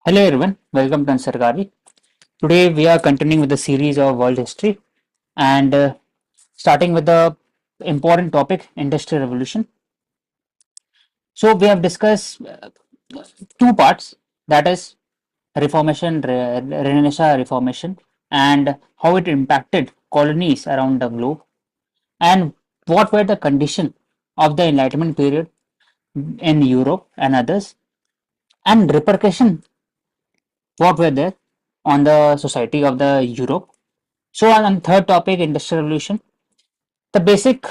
Hello everyone, welcome to Ansargari. Today we are continuing with the series of world history and starting with the important topic Industrial Revolution. So we have discussed two parts, that is Reformation, Renaissance Reformation, and how it impacted colonies around the globe, and what were the conditions of the Enlightenment period in Europe and others, and repercussion what were there on the society of the Europe. So on third topic, Industrial Revolution, the basic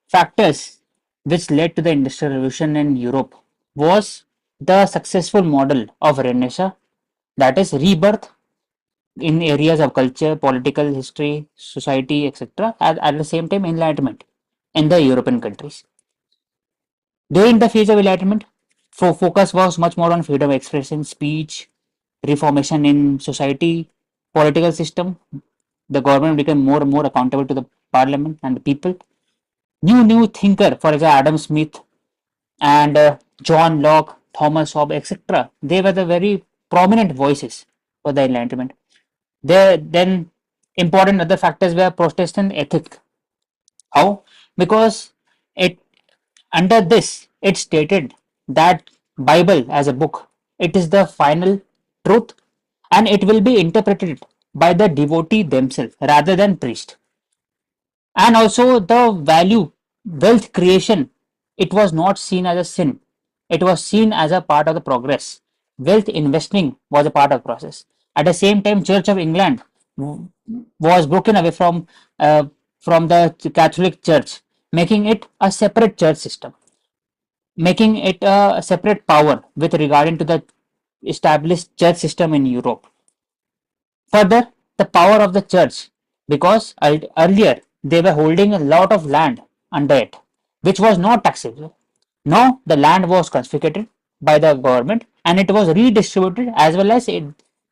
factors which led to the Industrial Revolution in Europe was the successful model of Renaissance, that is rebirth in areas of culture, political history, society, etc. At the same time, enlightenment in the European countries. During the phase of enlightenment, focus was much more on freedom of expression, speech, reformation in society, political system. The government became more and more accountable to the parliament and the people. New thinker, for example, Adam Smith and John Locke, Thomas Hobbes, etc. They were the very prominent voices for the Enlightenment. Then important other factors were Protestant ethic. How? Because it under this it stated that Bible as a book, it is the final truth and it will be interpreted by the devotee themselves rather than priest. And also the value wealth creation, it was not seen as a sin, it was seen as a part of the progress. Wealth investing was a part of the process. At the same time, Church of England was broken away uh, from the Catholic Church, making it a separate church system, making it a separate power with regarding to the established church system in Europe. Further, the power of the church, because earlier they were holding a lot of land under it, which was not taxable. Now the land was confiscated by the government and it was redistributed, as well as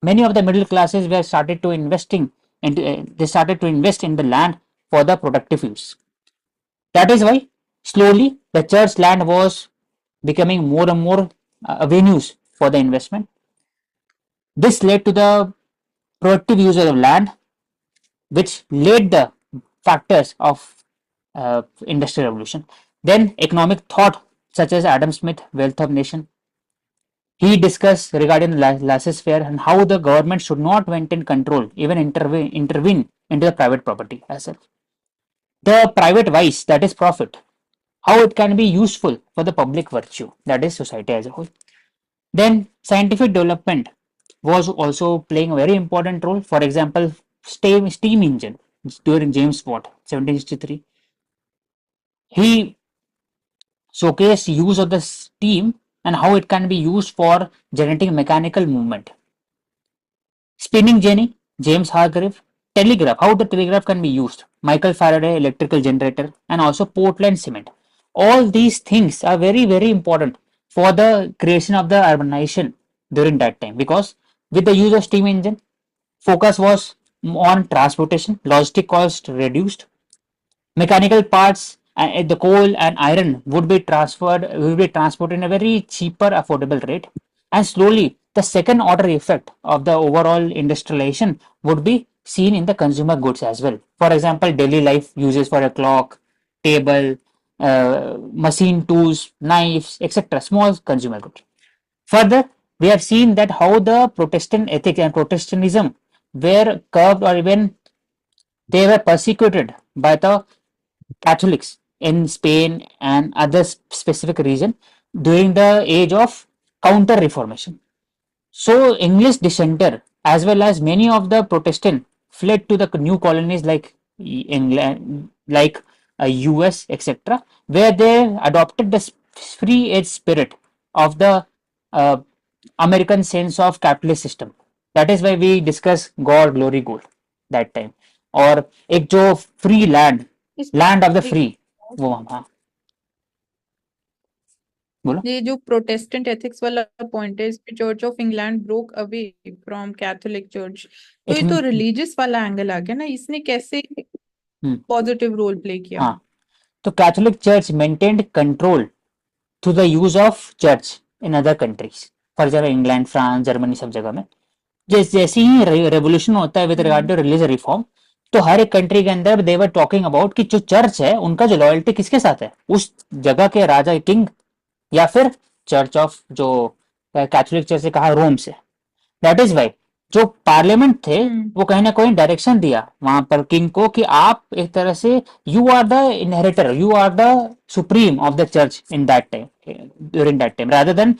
many of the middle classes were started to investing into they started to invest in the land for the productive use. That is why slowly the church land was becoming more and more avenues for the investment. This led to the productive use of land, which laid the factors of industrial revolution. Then economic thought such as Adam Smith, Wealth of Nation. He discussed regarding the laissez-faire and how the government should not maintain control, even intervene into the private property as well. The private vice, that is profit, how it can be useful for the public virtue, that is society as a whole. Then scientific development was also playing a very important role. For example, steam engine during James Watt, 1763. He showcased use of the steam and how it can be used for generating mechanical movement. Spinning jenny, James Hargrave. Telegraph, how the telegraph can be used. Michael Faraday, electrical generator, and also Portland cement. All these things are very, very important for the creation of the urbanization during that time, because with the use of steam engine, focus was on transportation, logistic cost reduced, mechanical parts, the coal and iron would be transported in a very cheaper, affordable rate, and slowly the second order effect of the overall industrialization would be seen in the consumer goods as well. For example, daily life uses for a clock, table, machine tools, knives, etc. Small consumer goods. Further, we have seen that how the Protestant ethics and Protestantism were curbed, or even they were persecuted by the Catholics in Spain and other specific region during the age of Counter Reformation. So English dissenter as well as many of the Protestant fled to the new colonies like England, like US, etc., where they adopted the free age spirit of the uh, American sense of capitalist system. That is why we discuss God, glory, gold that time. और एक जो free land, इस land of the एक free, वो हाँ बोलो। ये जो प्रोटेस्टेंट एथिक्स वाला पॉइंट है, इसमें church of England broke away from Catholic church, तो एक ये तो रिलीजियस वाला एंगल आ गया ना, इसने कैसे पॉजिटिव रोल प्ले किया? हाँ, तो Catholic church maintained control through the use of church in other countries. For example England, France, Germany, सब जगह में जैसे ही रेवोल्यूशन होता है with regard to religious reform, तो हर एक कंट्री के अंदर दे वर टॉकिंग अबाउट कि जो चर्च है उनका जो लॉयल्टी किसके साथ है, उस जगह के राजा किंग या फिर चर्च ऑफ जो कैथोलिक चर्च से कहा रोम से। दैट इज वाई जो पार्लियामेंट थे वो कहीं ना कहीं डायरेक्शन दिया वहां पर किंग को कि आप एक तरह से you are the inheritor, you are the supreme of the church in that time, during that time, rather than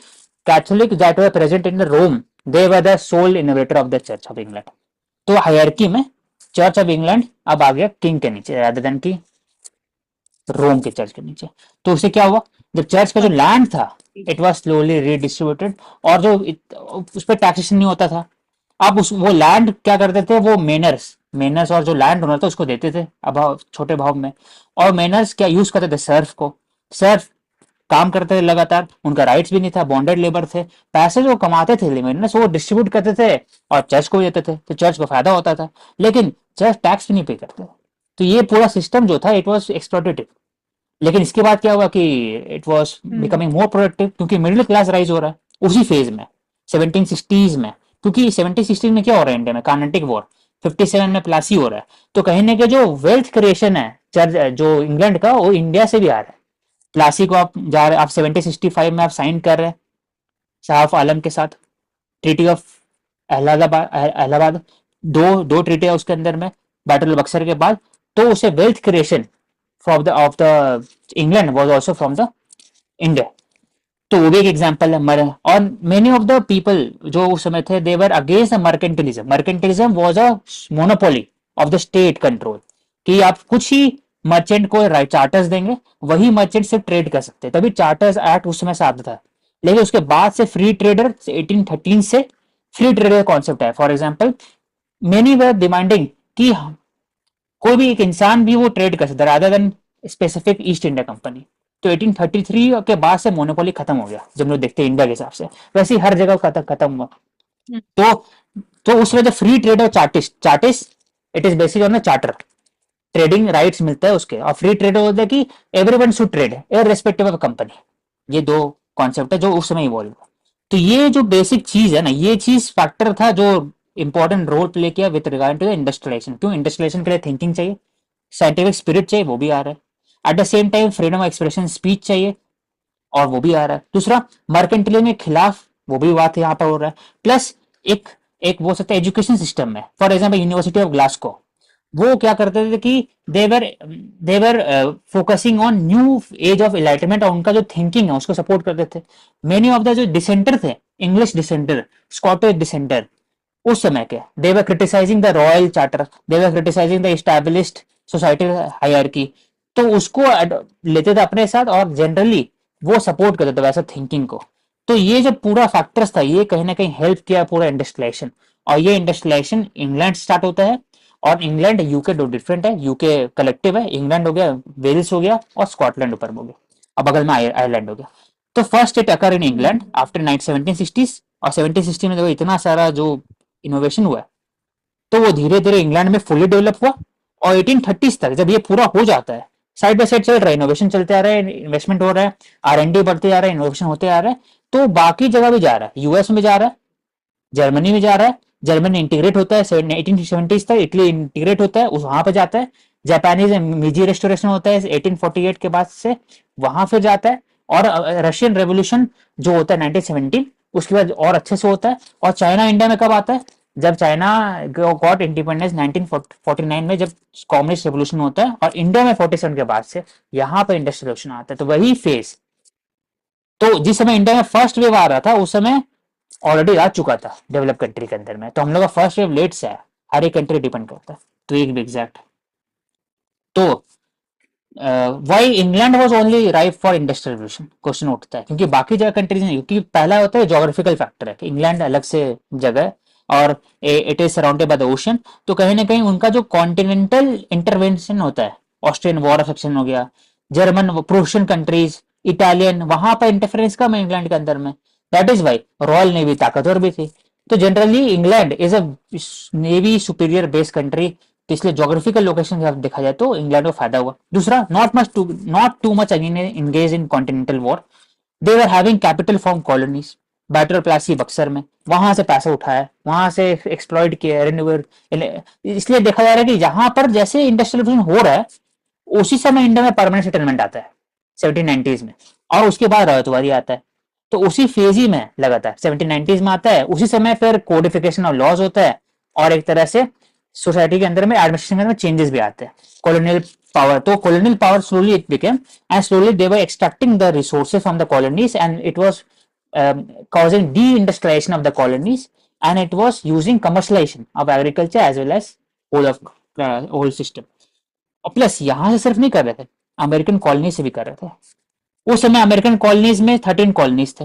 Catholic that were present in the Rome, they were the sole innovator of the church of England. तो hierarchy में church of England अब आ गया king के नीचे rather than की रोम के church के नीचे। तो उससे क्या हुआ, जो चर्च का जो लैंड था इट वाज स्लोली रीडिस्ट्रीब्यूटेड, और जो उस पर टैक्सेशन नहीं होता था। अब उस वो लैंड क्या करते थे, वो मेनर्स मेनर्स और जो लैंड ओनर था उसको देते थे अभाव छोटे भाव में, और मेनर्स क्या यूज करते थे, सर्फ को। सर्फ काम करते थे लगातार, उनका राइट्स भी नहीं था, बॉन्डेड लेबर थे, पैसे जो कमाते थे मेनर्स वो डिस्ट्रीब्यूट करते थे और चर्च को भी देते थे, तो चर्च को फायदा होता था, लेकिन चर्च टैक्स भी नहीं पे करते। तो ये पूरा सिस्टम जो था इट वॉज एक्सप्लॉटेटिव। लेकिन इसके बाद क्या हुआ कि it was becoming more productive, क्योंकि मिडिल क्लास राइज हो रहा है उसी फेज में 1760s में, क्योंकि 1760 में क्या हो रहा है इंडिया में, कार्नेटिक वॉर, 57 में प्लासी हो रहा है। तो कहीं ना कहीं जो वेल्थ क्रिएशन है चर्च जो इंग्लैंड का वो इंडिया से भी आ रहा है। प्लासी को आप जा रहे, आप 1765 में आप साइन कर रहे हैं शाह आलम के साथ ट्रीटी ऑफ इलाहाबाद, दो दो ट्रीटी है उसके अंदर में, बैटल ऑफ बक्सर के बाद। तो उसे wealth creation from the of the England was also from the India. तो वो भी एक एग्जांपल है और मेनी ऑफ द पीपल जो उस समय थे they were against the mercantilism. Mercantilism was a monopoly of the state control, कि आप कुछ ही मर्चेंट को चार्टर्स देंगे, वही मर्चेंट सिर्फ ट्रेड कर सकते हैं, तभी चार्टर्स एक्ट उस समय से आता था। लेकिन उसके बाद से फ्री ट्रेडर 1813 से फ्री ट्रेडर कॉन्सेप्ट है। For example many were demanding कि कोई भी एक इंसान भी वो ट्रेड कर सकता है rather than specific east India company. तो 1833 के बाद से मोनोपोली खत्म हो गया, जब लोग देखते हैं इंडिया के हिसाब से, वैसे ही हर जगह खत्म हुआ। तो उस वजह फ्री ट्रेड और charters it is basic on charter, trading rights मिलता है उसके, और फ्री ट्रेड होता है कि everyone should trade irrespective of company. ये दो कॉन्सेप्ट है जो उस समय इवॉल्व हुआ। तो ये जो बेसिक चीज है ना, ये चीज फैक्टर था जो इंपॉर्टेंट रोल प्ले किया with regard to the industrialization. क्यों इंडस्ट्रियलाइजेशन के लिए थिंकिंग चाहिए, साइंटिफिक स्पिरिट चाहिए, वो भी आ रहा है। At the same time freedom of expression speech चाहिए, और वो भी आ रहा है। दूसरा मर्केंटिलिज्म के खिलाफ वो भी बात यहाँ पर हो रहा है। प्लस एक एक वो सकता है एजुकेशन सिस्टम में, for example University of Glasgow, वो क्या करते थे कि they were focusing on new age of enlightenment, और उनका जो थिंकिंग है उसको सपोर्ट करते थे। मेनी ऑफ द जो डिसेंटर थे, इंग्लिश डिसेंटर, स्कॉटिश डिसेंटर उस समय के, they were criticising the royal charter, they were criticising the established society hierarchy. तो उसको लेते थे अपने साथ, और जनरली वो सपोर्ट करते थे वैसा थिंकिंग को। तो ये जो पूरा फैक्टर्स था ये कहीं ना कहीं हेल्प किया पूरा इंडस्ट्रियलाइजेशन, और ये इंडस्ट्रियलाइजेशन इंग्लैंड स्टार्ट होता है। और इंग्लैंड यूके दो डिफरेंट है, यूके कलेक्टिव है, इंग्लैंड हो गया, वेल्स हो गया, और स्कॉटलैंड ऊपर हो गया, और बगल में आयरलैंड हो गया। तो first it occur in England after 1760s, और 1760 में देखो इतना सारा जो इनोवेशन हुआ है, तो वो धीरे धीरे इंग्लैंड में फुली डेवलप हुआ। और 1830s तक जब ये पूरा हो जाता है, साइड बाय साइड चल रहा है, इनोवेशन चलते आ रहा है, इन्वेस्टमेंट हो रहा है, R&D बढ़ते जा रहा है, इनोवेशन होते आ रहा है, तो बाकी जगह भी जा रहा है, यूएस में जा रहा है, जर्मनी में जा रहा है, जर्मनी इंटीग्रेट होता है 1870s तक, इटली इंटीग्रेट होता है, उस वहां पर जाता है, जापानीज मीजी रेस्टोरेशन होता है 1848 के बाद से, वहां फिर जाता है, और रशियन रेवोल्यूशन जो होता है 1917 उसके बाद और अच्छे से होता है। और चाइना इंडिया में कब आता है, जब चाइना गॉट इंडिपेंडेंस 1949 में, जब कम्युनिस्ट रेवोल्यूशन होता है, और इंडिया में 47 के बाद से यहाँ पर इंडस्ट्रियल रेवोल्यूशन आता है। तो वही फेज, तो जिस समय इंडिया में फर्स्ट वेव आ रहा था उस समय ऑलरेडी आ चुका था डेवलप कंट्री के अंदर में। तो हम लोग का फर्स्ट वेव लेट से है, हर एक कंट्री डिपेंड करता है, तो एक भी एग्जैक्ट। तो why England was only ripe for industrial revolution, question उठता है, क्योंकि बाकी जगह कंट्रीज नहीं, क्योंकि पहला होता है जोग्राफिकल फैक्टर है कि इंग्लैंड अलग से जगह है, और it is surrounded by the ocean. तो कहीं ना कहीं उनका जो कॉन्टिनेंटल इंटरवेंशन होता है, ऑस्ट्रियन वॉर ऑफ सेक्शन हो गया, जर्मन प्रूशियन कंट्रीज, इटालियन, वहां पर इंटरफेरेंस कम है इंग्लैंड के अंदर में। That is why Royal Navy ताकतवर भी थी। तो generally England is a navy superior base country, तो इसलिए जोग्राफिकल लोकेशन से देखा जाए तो इंग्लैंड को फायदा हुआ। दूसरा not too much again engage in continental war, they were having capital from colonies, better Plassey Buxar में, वहां से पैसा उठाया, वहां से एक्सप्लॉइट किया रिन्यूएबल। इसलिए देखा जा रहा है कि जहां पर जैसे इंडस्ट्रियल रेवोल्यूशन हो रहा है उसी समय इंडिया में परमानेंट सेटलमेंट आता है 1790s में, और उसके बाद रायतवाड़ी आता है। तो उसी फेज ही में लगातार 1790s में आता है, उसी समय फिर कोडिफिकेशन ऑफ लॉज होता है, और एक तरह से सोसाइटी के अंदर में एडमिनिस्ट्रेशन के अंदर में चेंजेस भी आते हैं। कॉलोनियल पावर, तो colonial power slowly it became, and slowly they were extracting the resources from the colonies, and it was causing de-industrialization of the colonies, and it was using commercialization of agriculture as well as whole system. और plus यहां से सिर्फ नहीं कर रहे थे, American colony से भी कर रहे थे। उस समय अमेरिकन कॉलोनीज में 13 कॉलोनीज थे।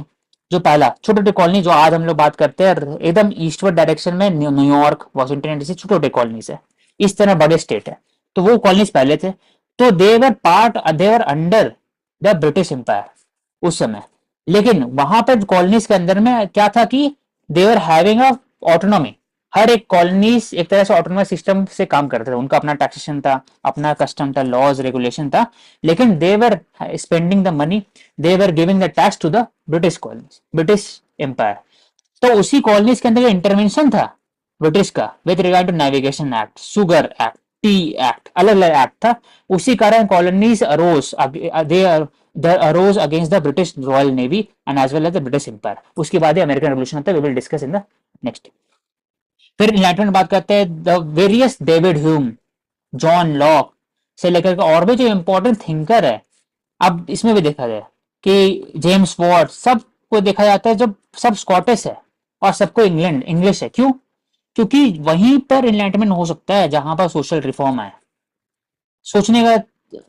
जो पहला छोटे छोटे कॉलोनी जो आज हम लोग बात करते हैं एकदम ईस्टवर्ड डायरेक्शन में, न्यूयॉर्क, वॉशिंगटन डीसी, छोटे छोटे कॉलोनीज है, इस तरह बड़े स्टेट है। तो वो कॉलोनीज पहले थे, तो देवर अंडर द ब्रिटिश एम्पायर उस समय। लेकिन वहां पर कॉलोनीज के अंदर में क्या था कि देवर हैविंग अ ऑटोनॉमी, हर एक कॉलोनीज एक तरह से ऑटोनोमस सिस्टम से काम करते थे, उनका अपना टैक्सेशन था, अपना कस्टम था, लॉज रेगुलेशन था, लेकिन they were spending the money, they were giving the tax to the British colonies, British empire. तो उसी कॉलोनीज के अंदर इंटरवेंशन था ब्रिटिश का with regard to navigation act, sugar act, tea act, अलग अलग एक्ट था। उसी कारण colonies arose, they arose against the British royal navy and as well as the British empire. उसके बाद ही अमेरिकन रेवोल्यूशन आता है, we will discuss in the next. फिर इनलाइटमेंट बात करते हैं, the various David Hume, John Locke से लेकर के और भी जो इंपॉर्टेंट थिंकर है, अब इसमें भी देखा जाए कि जेम्स वॉट, सबको देखा जाता है जब सब स्कॉटिश है और सबको इंग्लैंड इंग्लिश है। क्यों? क्योंकि वहीं पर इनलाइटमेंट हो सकता है जहां पर सोशल रिफॉर्म आए, सोचने का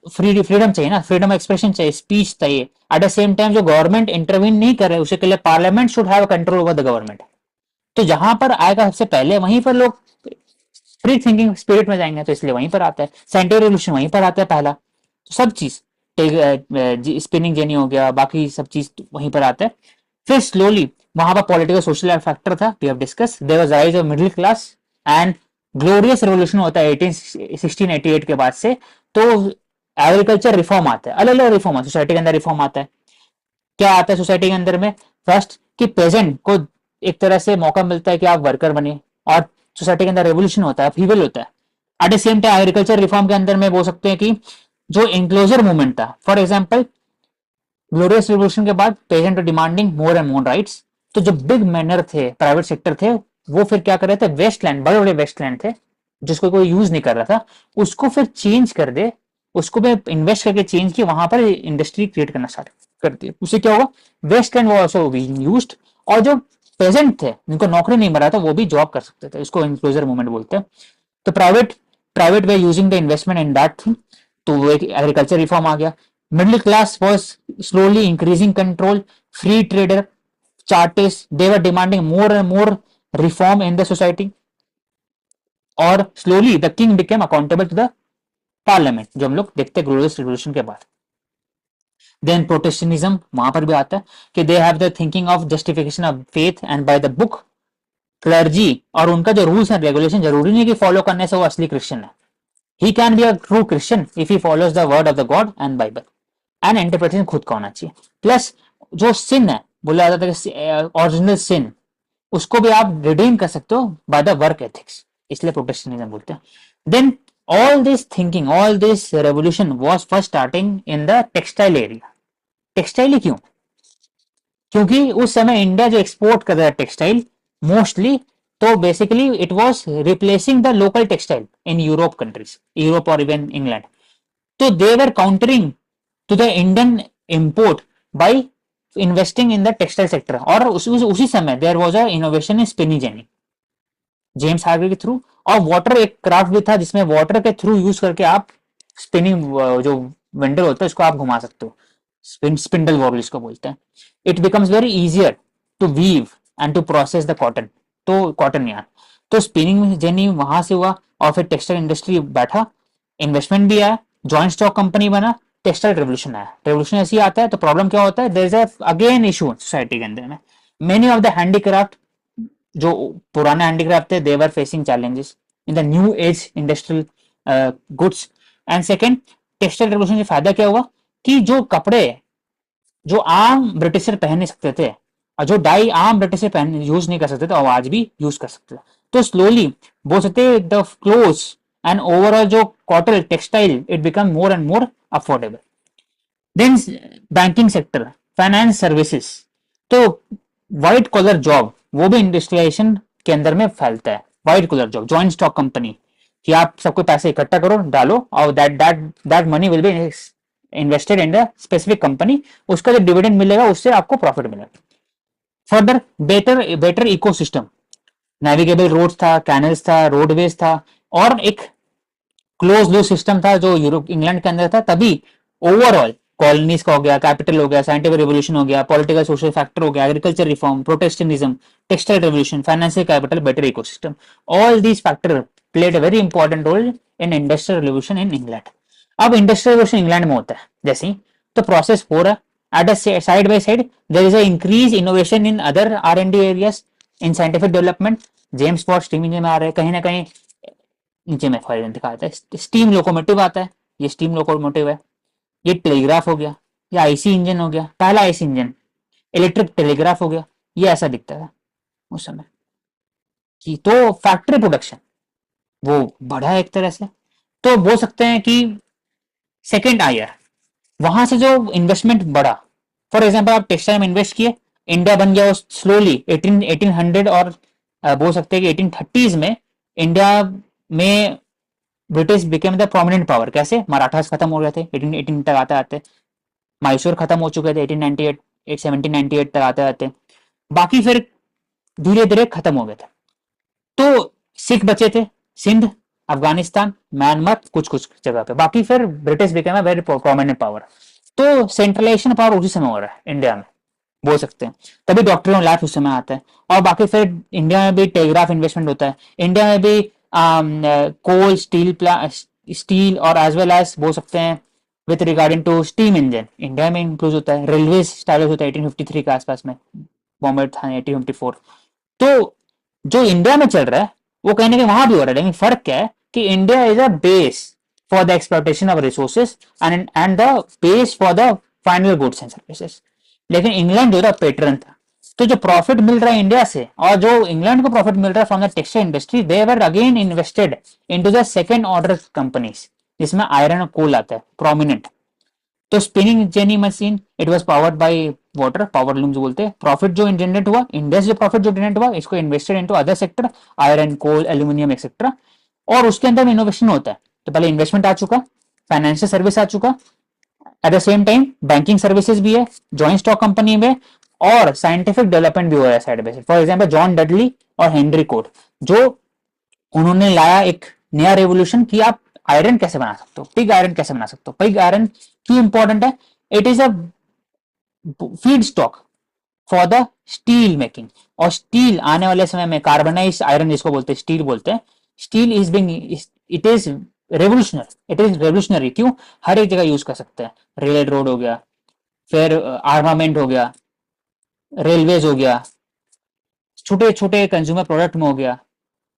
फ्रीडम चाहिए ना, फ्रीडम एक्सप्रेशन चाहिए, स्पीच चाहिए। एट द सेम टाइम जो गवर्नमेंट इंटरवीन नहीं कर रहे उसे के लिए parliament should have control over the government. तो जहां पर आएगा सबसे पहले वहीं पर लोग फ्री थिंकिंग स्पिरिट में जाएंगे, तो इसलिए वहीं पर आता है। साइंटिफिक रेवोल्यूशन वहीं पर आता है पहला, तो सब चीज स्पिनिंग जेनी हो गया, बाकी सब चीज वहीं पर आता है। फिर स्लोली वहां पर पॉलिटिकल सोशल फैक्टर था, we have discuss, there was rise of middle class and glorious revolution होता है 1688 के बाद से। तो एग्रीकल्चर रिफॉर्म आता है, अलग अलग रिफॉर्म, सोसाइटी के अंदर रिफॉर्म आता है। क्या आता है सोसाइटी के अंदर में? फर्स्ट कि पेजेंट को एक तरह से मौका मिलता है कि आप वर्कर बने, और सोसाइटी के अंदर रेवोल्यूशन होता है, फीवल होता है। At the same time agriculture reform के अंदर में बोल सकते हैं कि जो इंक्लोजर मूवमेंट था, फॉर एग्जाम्पल ग्लोरियस रिवोल्यूशन के बाद peasant demanding more and more rights, तो जो बिग मैनर थे, प्राइवेट सेक्टर थे, वो फिर क्या कर रहे थे, वेस्टलैंड, बड़े बड़े वेस्टलैंड थे जिसको कोई यूज नहीं कर रहा था, उसको फिर चेंज कर दे, उसको भी इन्वेस्ट करके चेंज किया, वहां पर इंडस्ट्री क्रिएट करना स्टार्ट कर दिया। उससे क्या होगा, वेस्टलैंड वो आल्सो बीइंग यूज्ड, और जो पेजेंट थे जिनको नौकरी नहीं मिल रहा था वो भी जॉब कर सकते थे, इसको इंक्लूजर मूवमेंट बोलते हैं। तो प्राइवेट वे using the investment in that thing, तो वो एक एग्रीकल्चर रिफॉर्म आ गया। Middle class was slowly increasing control, free trader, chartist, they were demanding more and more reform in the society, और slowly the king became accountable to the parliament, जो हम लोग देखते हैं ग्लोरियस रिवोल्यूशन के बाद। देन प्रोटेस्टेंटिज्म वहां पर भी आता है कि they have the thinking of justification of faith and by the book clergy, और उनका जो रूल्स एंड रेगुलेशन जरूरी नहीं कि फॉलो करने से वो असली क्रिश्चियन है। He can be a true Christian if he follows the word of the God and Bible, and interpretation खुद का होना चाहिए। प्लस जो सिन है, बोला जाता है कि ओरिजिनल सिन, उसको भी आप रिडीम कर सकते हो बाय द वर्क एथिक्स, इसलिए प्रोटेस्टेंटिज्म बोलते हैं। Then all this thinking, all this revolution was first starting in the textile area. Textile क्यों? क्योंकि उस समय इंडिया जो एक्सपोर्ट कर रहा है टेक्सटाइल मोस्टली, तो basically it was replacing the local textile in Europe countries, Europe और इवन इंग्लैंड। तो they were countering to the Indian import by investing in the textile sector. और उसी समय there was a innovation in spinning jenny, James Hargreave के थ्रू, और water एक craft भी था जिसमें वाटर के थ्रू यूज करके आप स्पिनिंग, जो वेंडर होता है उसको आप घुमा सकते हो, स्पिंडल वॉर्ल इसको बोलते हैं। It becomes very easier to weave and to process the cotton, तो कॉटन यार्न। तो स्पिनिंग जेनी वहां से हुआ, और फिर टेक्सटाइल इंडस्ट्री बैठा, इन्वेस्टमेंट भी आया, जॉइंट स्टॉक कंपनी बना, टेक्सटाइल रेवोल्यूशन आया। रेवोल्यूशन ऐसे ही आता है तो प्रॉब्लम क्या होता है, there is again issue society के अंदर में। मेनी ऑफ द हैंडीक्राफ्ट, जो पुराने हैंडीक्राफ्ट थे, they were facing challenges in the new age industrial goods. And second, textile revolution से फायदा क्या हुआ कि जो कपड़े जो आम ब्रिटिशर पहन नहीं सकते थे, और जो डाई आम रटे से पहन यूज नहीं कर सकते थे, और आज भी यूज कर सकते थे। तो स्लोली बोल सकते द क्लोथ एंड ओवरऑल जो cotton textile it become more and more affordable. Then banking sector, finance services, तो व्हाइट कॉलर जॉब वो भी इंडस्ट्रियलाइजेशन के अंदर में फैलता है। White collar job, joint stock company, कि आप सबको पैसे इकट्ठा करो, डालो, और that money will be invested in the specific company, उसका जो डिविडेंड मिलेगा उससे आपको प्रॉफिट मिलेगा। Further better ecosystem, navigable roads था, कैनल्स था, रोडवेज था, और एक क्लोज लूप सिस्टम था जो यूरोप इंग्लैंड के अंदर था। तभी ओवरऑल कॉलोनीज का हो गया, कैपिटल हो गया, साइंटिफिक रिवोल्यूशन हो गया, पॉलिटिकल सोशल फैक्टर हो गया, agriculture reform, Protestantism, textile revolution, financial capital, better ecosystem, all these factor played a very important role in industrial revolution in England. अब इंडस्ट्रियल रेवोल्यूशन इंग्लैंड में होता है जैसे ही, तो प्रोसेस हो रहा है at a side by side there is a increase innovation in other R&D areas, in scientific development. James Watt steam engine में आ रहे हैं कहीं ना कहीं, नीचे में फॉर दिखाता है स्टीम लोकोमोटिव आता है, ये स्टीम लोकोमोटिव है, ये टेलीग्राफ हो गया, ये आईसी इंजन हो गया, पहला आईसी इंजन, इलेक्ट्रिक टेलीग्राफ हो गया, ये ऐसा दिखता है उस समय की। तो फैक्ट्री प्रोडक्शन वो बढ़ा है एक तरह से, तो बोल सकते हैं कि सेकेंड आयर, वहां से जो इन्वेस्टमेंट बढ़ा। फॉर एग्जाम्पल आप टेक्सटाइल में इन्वेस्ट किए, इंडिया बन गया स्लोली 1800 और बोल सकते हैं कि 1830s में इंडिया में British became the prominent power. कैसे? मराठास खत्म हो गए थे 1818 तक आते आते, मैसूर खत्म हो चुके थे 1898 1798 तक आते आते, बाकी फिर धीरे धीरे खत्म हो गए थे। तो सिख बचे थे, सिंध, अफगानिस्तान, म्यांमार, कुछ कुछ जगह पे, बाकी फिर British became a very prominent power. तो सेंट्रलाइजेशन पावर उसी समय हो रहा है इंडिया में, बोल सकते हैं। तभी डॉक्टर ऑन लाइफ उस समय आता है, और बाकी फिर इंडिया में भी टेलीग्राफ इन्वेस्टमेंट होता है, इंडिया में भी कोल स्टील और एज वेल एज बोल सकते हैं with regarding to steam engine India में इंक्लूड होता है। रेलवे स्टाइल होता है 1853 के आसपास में, बॉम्बे था 1854। तो जो इंडिया में चल रहा है वो कहीं ना कहीं वहां भी हो रहा है, लेकिन फर्क क्या है कि India is a base for the exploitation of resources and the base for the final goods and services. लेकिन इंग्लैंड जो था पैटर्न था, तो जो प्रॉफिट मिल रहा है इंडिया से, और जो इंग्लैंड को प्रॉफिट मिल रहा है from the textile industry, they were again invested into the second order companies, जिसमें आयरन और कोल आता है प्रोमिनेंट। तो spinning jenny machine it was powered by water, power looms बोलते हैं। प्रॉफिट जो जनरेट हुआ, इंडस जो प्रॉफिट जो जनरेट हुआ, इसको invested into other sector, iron, coal, aluminium etcetera, और उसके अंदर में इनोवेशन होता है। तो पहले इन्वेस्टमेंट आ चुका, फाइनेंशियल सर्विस आ चुका, eight the same time banking services भी है जॉइंट स्टॉक कंपनी में, और साइंटिफिक डेवलपमेंट भी हो रहा है side by side. For example John Dudley और हेनरी कोट, जो उन्होंने लाया एक नया रेवोल्यूशन कि आप आयरन कैसे बना सकते हो, पिग आयरन कैसे बना सकते हो। पिग आयरन क्यों इंपॉर्टेंट है? It is a feed stock for the steel making, और स्टील आने वाले समय में कार्बनाइज आयरन जिसको बोलते हैं, स्टील बोलते हैं, steel is being it is revolutionary, it is revolutionary. क्यों? हर एक जगह यूज कर सकते हैं, रेल रोड हो गया, फिर आर्मामेंट हो गया, रेलवेज हो गया, छोटे छोटे कंज्यूमर प्रोडक्ट में हो गया,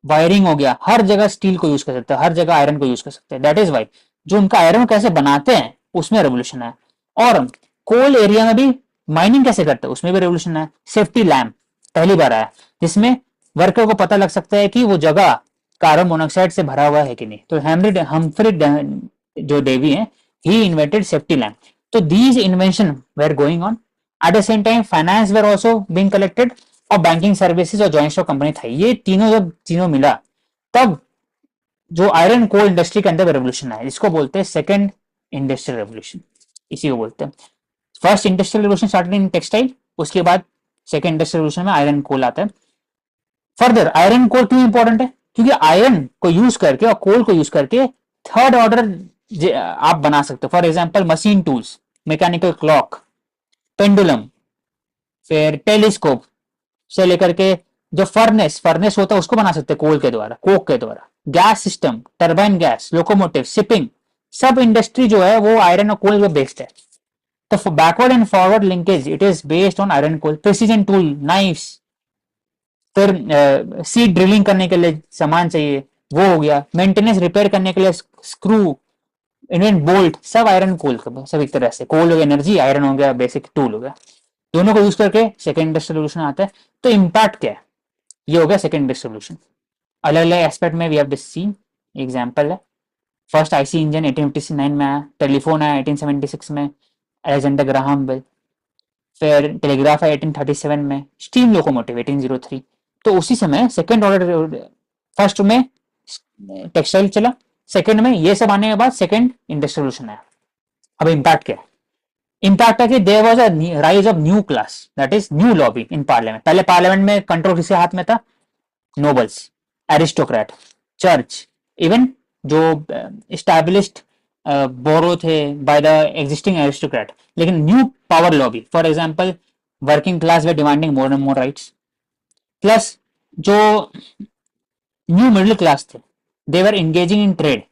वायरिंग हो गया, हर जगह स्टील को यूज कर सकते हैं, हर जगह आयरन को यूज कर सकते हैं। दैट इज वाई जो उनका आयरन कैसे बनाते हैं उसमें रेवोल्यूशन है। और कोल एरिया में भी माइनिंग कैसे करते हैं उसमें भी रेवोल्यूशन है। सेफ्टी लैम्प पहली बार आया, जिसमें वर्कर को पता लग सकता है कि वो जगह कार्बन मोनोऑक्साइड से भरा हुआ है कि नहीं। तो हम्फ्री जो डेवी है, ही इन्वेंटेड सेफ्टी लैम्प। तो these invention were going on at the same time, finance were also being collected, और बैंकिंग सर्विसेज और जॉइंट स्टॉक कंपनी था। ये तीनों जब तीनों मिला, तब जो आयरन कोल इंडस्ट्री के अंदर रेवोल्यूशन आया, जिसको बोलते हैं सेकंड इंडस्ट्रियल रेवोल्यूशन, इसी को बोलते हैं। First industrial revolution started in textile, उसके बाद सेकंड इंडस्ट्रियल रेवोल्यूशन में आयरन कोल आता है। फर्दर आयरन कोल क्यों इंपॉर्टेंट है? क्योंकि आयरन को यूज करके और कोल को यूज करके थर्ड ऑर्डर आप बना सकते हो। For example machine tools, mechanical clock, pendulum, फिर टेलीस्कोप से लेकर के जो फर्नेस फर्नेस होता है उसको बना सकते हैं कोल के द्वारा, कोक के द्वारा। Gas system, turbine gas, locomotive, shipping, सब इंडस्ट्री जो है वो आयरन और कोल पे बेस्ड है। तो backward and forward linkage it is based on iron coal. Precision tool, knives, फिर सीड ड्रिलिंग करने के लिए सामान चाहिए, वो हो गया। मेंटेनेंस रिपेयर करने के लिए स्क्रू, इन्वेंट बोल्ट, सब आयरन कोल, सब एक तरह से। कोल हो गया एनर्जी, आयरन हो गया बेसिक टूल हो गया। दोनों को यूज करके सेकेंड इंडस्ट्रियल रेवोल्यूशन आता है। तो इम्पैक्ट क्या है, ये हो गया सेकेंड इंडस्ट्रियल रेवोल्यूशन। अलग अलग एस्पेक्ट में वी हैव सीन, एग्जाम्पल है, फर्स्ट आईसी इंजन 1859 में आया, टेलीफोन आया 1876 में, अलेक्जेंडर ग्राहम बेल, फिर टेलीग्राफ आया 1837 में, स्टीम लोकोमोटिव 1803। तो उसी समय सेकेंड ऑर्डर, फर्स्ट में टेक्सटाइल चला, सेकेंड में ये सब आने के बाद सेकेंड इंडस्ट्रियल रेवोल्यूशन आया। अब इम्पैक्ट क्या है, इम्पैक्ट है कि there was a rise of new class, that is new lobby in parliament. पहले पार्लियामेंट में कंट्रोल किसके हाथ में था, नोबल्स, एरिस्टोक्रेट, चर्च, इवन जो इस्टेब्लिश्ड बोरो थे बाय द एग्जिस्टिंग एरिस्टोक्रेट। लेकिन new power lobby, for example working class वे demanding more and more rights, plus जो न्यू मिडिल क्लास थे they were engaging in trade,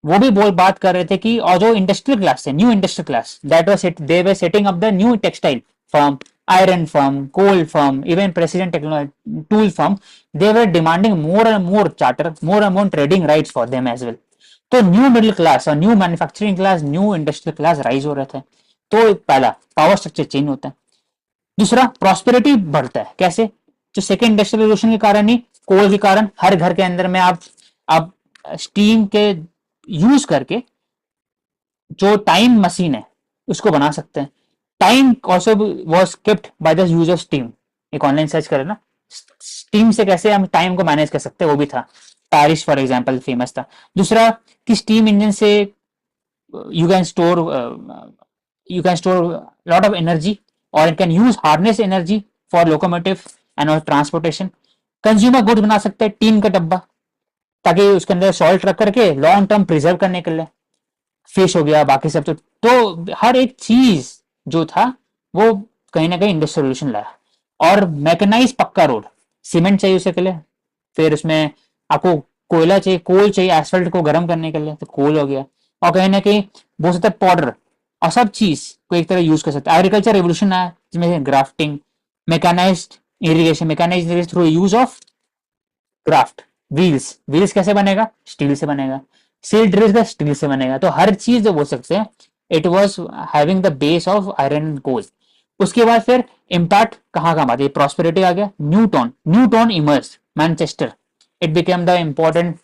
वो भी बोल बात कर रहे थे कि, और जो इंडस्ट्रियल क्लास थे, new industrial class, that was they were setting up the new textile firm, iron firm, coal firm, even precision technology tool firm, they were demanding more and more charter, more and more trading rights for them as well. तो new middle class और new manufacturing class, new industrial class rise हो रहे थे। तो पहला power structure change होता है। दूसरा प्रॉस्पेरिटी बढ़ता है, कैसे, जो सेकेंड इंडस्ट्रियल रेवोल्यूशन के कारण ही, कोल के कारण हर घर के अंदर में आप स्टीम के यूज करके जो टाइम मशीन है उसको बना सकते हैं। Time also was kept by the use of steam. एक ऑनलाइन सर्च करें ना, स्टीम से कैसे हम टाइम को मैनेज कर सकते हैं, वो भी था। पैरिस फॉर एग्जांपल फेमस था। दूसरा कि स्टीम इंजन से you can store lot of energy, और it can use harness energy for locomotive and और ट्रांसपोर्टेशन। कंज्यूमर गुड्स बना सकते हैं, टीन का डब्बा, ताकि उसके अंदर सॉल्ट रख करके लॉन्ग टर्म प्रिजर्व करने के लिए, फिश हो गया, बाकी सब। तो हर एक चीज जो था वो कहीं ना कहीं इंडस्ट्रियल रेवोल्यूशन लाया। और मैकेनाइज पक्का रोड, सीमेंट चाहिए उसे के लिए, फिर उसमें आपको कोयला चाहिए, कोल चाहिए एसफल्ट को गर्म करने के लिए, तो कोल हो गया। और कहीं ना कहीं बोल सकते पाउडर, और सब चीज को एक तरह यूज कर सकते हैं। एग्रीकल्चर रेवोल्यूशन आया जिसमें grafting, mechanized irrigation, mechanized through use of graft, wheels, wheels कैसे बनेगा, स्टील से बनेगा, सील ड्रिल्स का स्टील से बनेगा। तो हर चीज जो बोल सकते हैं it was having the base of iron and coal. उसके बाद फिर इम्पैक्ट कहाँ कहाँ आती है, प्रॉस्पेरिटी आ गया, Newton immerse Manchester, it became the important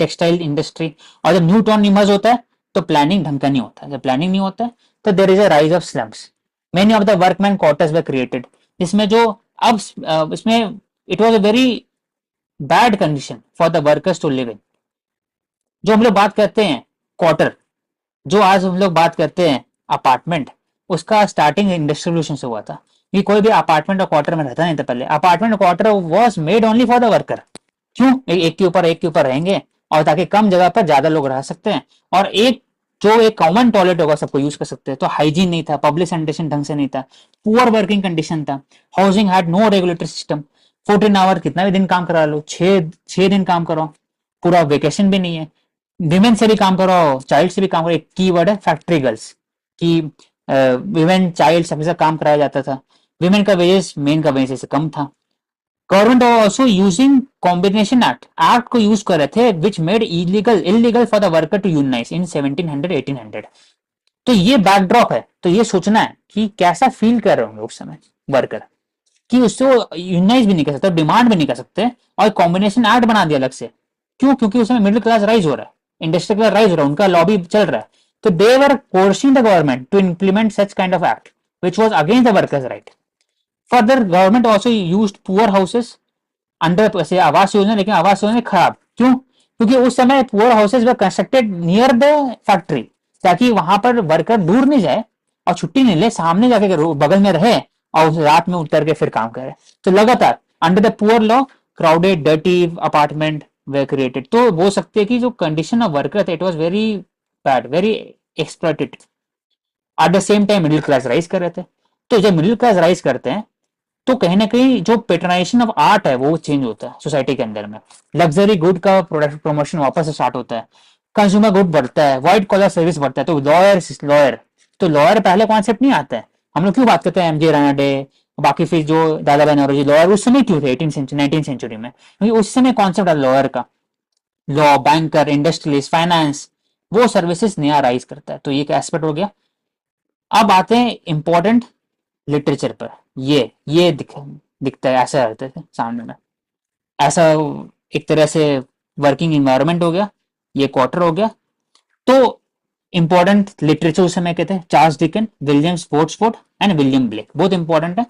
textile industry. और जब न्यूटॉन इमर्स होता है तो प्लानिंग ढंग का नहीं होता है, जब प्लानिंग नहीं होता है तो there is a rise of slums, many of the workman quarters were created, जिसमें जो अब इसमें it was a very bad condition for the workers to live in. जो हम लोग बात करते हैं क्वार्टर, जो आज हम लोग बात करते हैं अपार्टमेंट, उसका स्टार्टिंग इंडस्ट्रियल रेवोल्यूशन से हुआ था। कि कोई भी अपार्टमेंट और क्वार्टर में रहता नहीं था पहले, अपार्टमेंट और quarter was made only for the worker. क्यों, एक के ऊपर रहेंगे, और ताकि कम जगह पर ज्यादा लोग रह सकते हैं, और एक कॉमन टॉयलेट होगा सबको यूज कर सकते हैं। तो हाइजीन नहीं था, पब्लिक सैनिटेशन ढंग से नहीं था, पुअर वर्किंग कंडीशन था, housing had no regulatory system, 14 hour कितना भी दिन काम करा लो, छह दिन काम करो, पूरा वेकेशन भी नहीं है, विमेन से भी काम करो, चाइल्ड से भी काम करो। एक की वर्ड है फैक्ट्री गर्ल्स, कि विमेन चाइल्ड हमेशा काम कराया जाता था, विमेन का वेजेस मेन का वेजेस से कम था। Government also using combination act को यूज कर रहे थे, which made illegal for the worker to unionise in 1700 1800। तो ये बैकड्रॉप है। तो ये सोचना है कि कैसा फील कर रहे होंगे उस समय वर्कर, कि उससे यूनाइज भी नहीं कर सकते, डिमांड भी नहीं कर सकते, और कॉम्बिनेशन एक्ट बना दिया अलग से। क्यों, क्योंकि उसमें मिडिल क्लास राइज हो रहा है, इंडस्ट्रियल क्लास राइज हो रहा है, उनका लॉबी चल रहा है। तो they were coercing the government to implement such kind of act which was against the workers right. Further government also used poor houses under ऐसे आवास योजना, लेकिन आवास योजना खराब। क्यों, क्योंकि उस समय poor houses were constructed near the factory, ताकि वहां पर वर्कर दूर नहीं जाए और छुट्टी नहीं ले, सामने जाके बगल में रहे और उस रात में उतर के फिर काम करे। तो लगातार under the poor law crowded dirty apartment way created. तो बोल सकते हैं कि जो कंडीशन ऑफ वर्कर थे it was very bad, very exploited. Eight the same time middle class rise कर रहे थे। तो जब मिडिल क्लास राइज करते हैं तो कहीं ना कहीं जो पेट्रनाइजेशन ऑफ आर्ट है वो चेंज होता है सोसाइटी के अंदर में, लग्जरी गुड का प्रोडक्ट प्रमोशन वापस से स्टार्ट होता है, कंज्यूमर गुड बढ़ता है, व्हाइट कॉलर सर्विस बढ़ता है। तो लॉयर तो लॉयर पहले कॉन्सेप्ट नहीं आता है। हम लोग क्यों बात करते हैं एमजे राणा डे, बाकी फिर जो दादा भाई नौरोजी, लॉयर उस समय क्यों थे 19th सेंचुरी में, क्योंकि उस समय कॉन्सेप्ट आता लॉयर का, लॉ, बैंकर, इंडस्ट्रियलिस्ट, फाइनेंस, वो सर्विसेज नया राइज करता है। तो ये एक एस्पेक्ट हो गया। अब आते हैं इंपॉर्टेंट लिटरेचर पर ये दिखता है, ऐसा रहता है सामने में। ऐसा एक तरह से वर्किंग इन्वायरमेंट हो गया, ये क्वार्टर हो गया। तो इंपॉर्टेंट लिटरेचर उस समय कहते हैं Charles Dicken, William Sportsford and William Blake, बहुत इंपॉर्टेंट है।